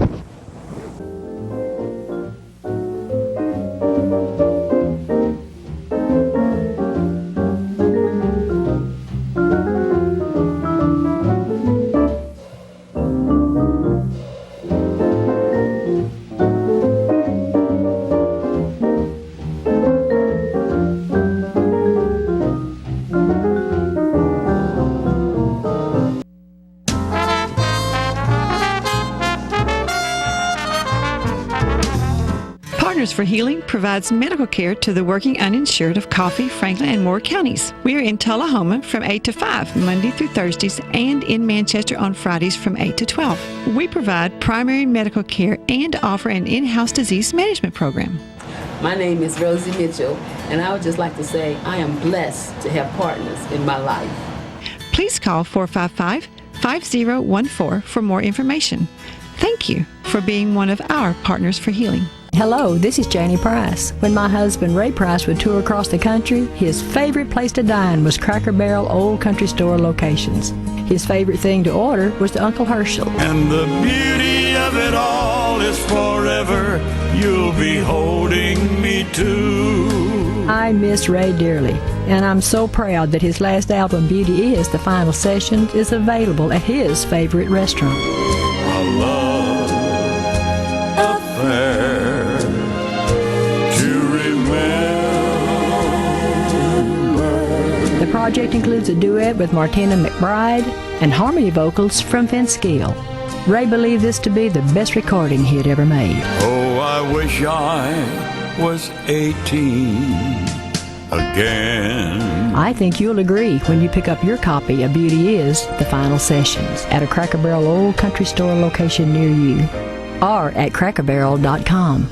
Partners for Healing provides medical care to the working uninsured of Coffee, Franklin, and Moore counties. We are in Tullahoma from 8 to 5, Monday through Thursdays, and in Manchester on Fridays from 8 to 12. We provide primary medical care and offer an in-house disease management program. My name is Rosie Mitchell, and I would just like to say I am blessed to have partners in my life. Please call 455-5014 for more information. Thank you for being one of our Partners for Healing. Hello, this is Janie Price. When my husband Ray Price would tour across the country, his favorite place to dine was Cracker Barrel Old Country Store locations. His favorite thing to order was the Uncle Herschel. And the beauty of it all is forever, you'll be holding me to. I miss Ray dearly, and I'm so proud that his last album, Beauty Is the Final Sessions, is available at his favorite restaurant. A love affair. The project includes a duet with Martina McBride and harmony vocals from Vince Gill. Ray believed this to be the best recording he had ever made. Oh, I wish I was 18 again. I think you'll agree when you pick up your copy of Beauty Is the Final Sessions at a Cracker Barrel Old Country Store location near you or at crackerbarrel.com.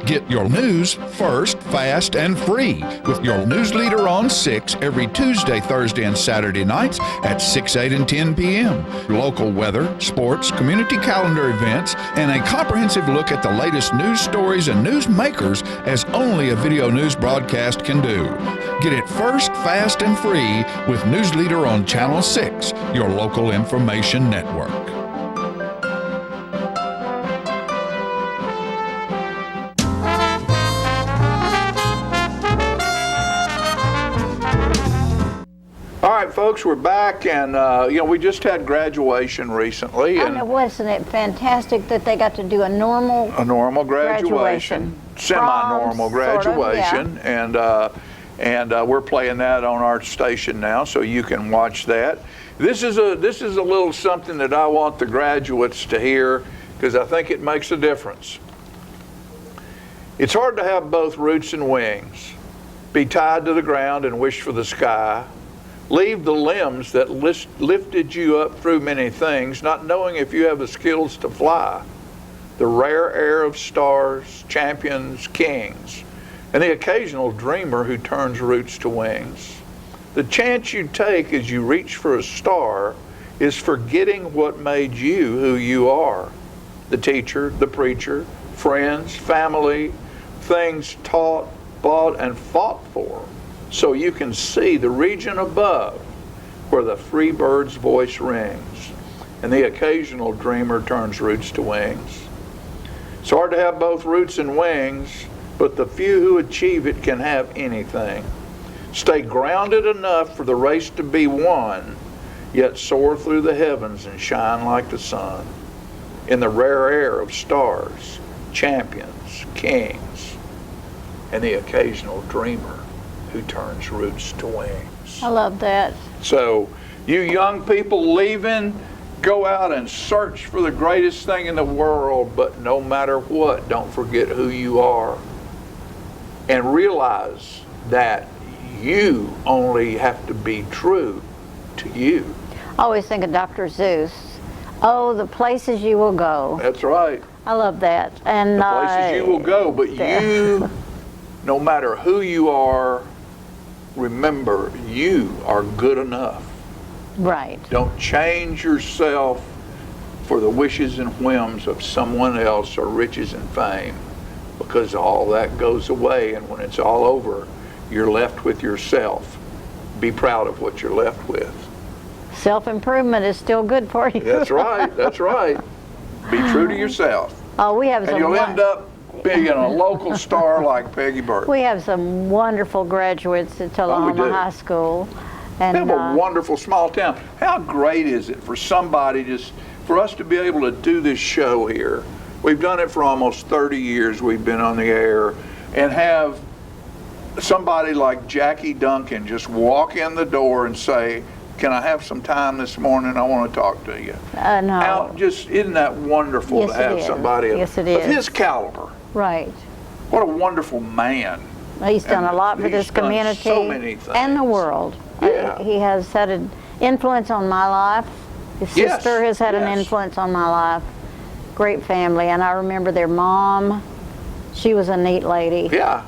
Get your news first, fast, and free with your news leader on 6 every Tuesday, Thursday, and Saturday nights at 6, 8, and 10 p.m. Local weather, sports, community calendar events, and a comprehensive look at the latest news stories and news makers as only a video news broadcast can do. Get it first, fast, and free with News Leader on Channel 6, your local information network. All right, folks, we're back, and we just had graduation recently. I know, wasn't it fantastic that they got to do a normal graduation, semi-normal graduation, sort of, yeah. and we're playing that on our station now, so you can watch that. This is a little something that I want the graduates to hear, because I think it makes a difference. It's hard to have both roots and wings, be tied to the ground and wish for the sky. Leave the limbs that lifted you up through many things, not knowing if you have the skills to fly. The rare air of stars, champions, kings, and the occasional dreamer who turns roots to wings. The chance you take as you reach for a star is forgetting what made you who you are. The teacher, the preacher, friends, family, things taught, bought, and fought for. So you can see the region above where the free bird's voice rings and the occasional dreamer turns roots to wings. It's hard to have both roots and wings, but the few who achieve it can have anything. Stay grounded enough for the race to be won, yet soar through the heavens and shine like the sun in the rare air of stars, champions, kings, and the occasional dreamer who turns roots to wings. I love that. So, you young people leaving, Go out and search for the greatest thing in the world, but no matter what, don't forget who you are. And realize that you only have to be true to you. I always think of Dr. Seuss. Oh, the places you will go. That's right. I love that. And the places you will go, but you, no matter who you are, remember you are good enough. Right. Don't change yourself for the wishes and whims of someone else or riches and fame, because all that goes away, and when it's all over, you're left with yourself. Be proud of what you're left with. Self-improvement is still good for you. That's right. That's right. Be true to yourself. Oh, we have and some. You'll end up being a local star like Peggy Burton. We have some wonderful graduates at Tullahoma High School. And, we have a wonderful small town. How great is it for somebody for us to be able to do this show here? We've done it for almost 30 years. We've been on the air, and have somebody like Jackie Duncan just walk in the door and say, "Can I have some time this morning? I want to talk to you." No. Isn't that wonderful to have somebody of his caliber? Right. What a wonderful man. He's done a lot for this community so many things. And the world. Yeah. He has had an influence on my life. His sister has had an influence on my life. Great family, and I remember their mom. She was a neat lady. Yeah.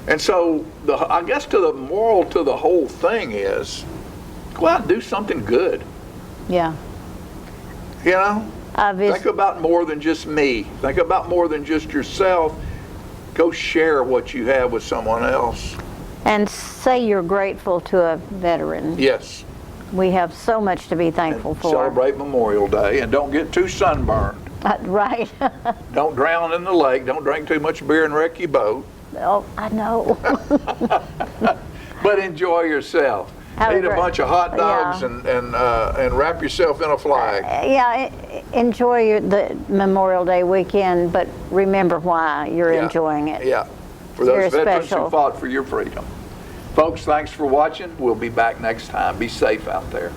And so, I guess the moral to the whole thing is, go out and do something good. Yeah. You know? Think about more than just me. Think about more than just yourself. Go share what you have with someone else. And say you're grateful to a veteran. Yes. We have so much to be thankful for. Celebrate Memorial Day, and don't get too sunburned. Right. Don't drown in the lake. Don't drink too much beer and wreck your boat. Oh, I know. But enjoy yourself. Eat a bunch of hot dogs and wrap yourself in a flag. Enjoy the Memorial Day weekend, but remember why you're enjoying it. Yeah, for those veterans who fought for your freedom. Folks, thanks for watching. We'll be back next time. Be safe out there.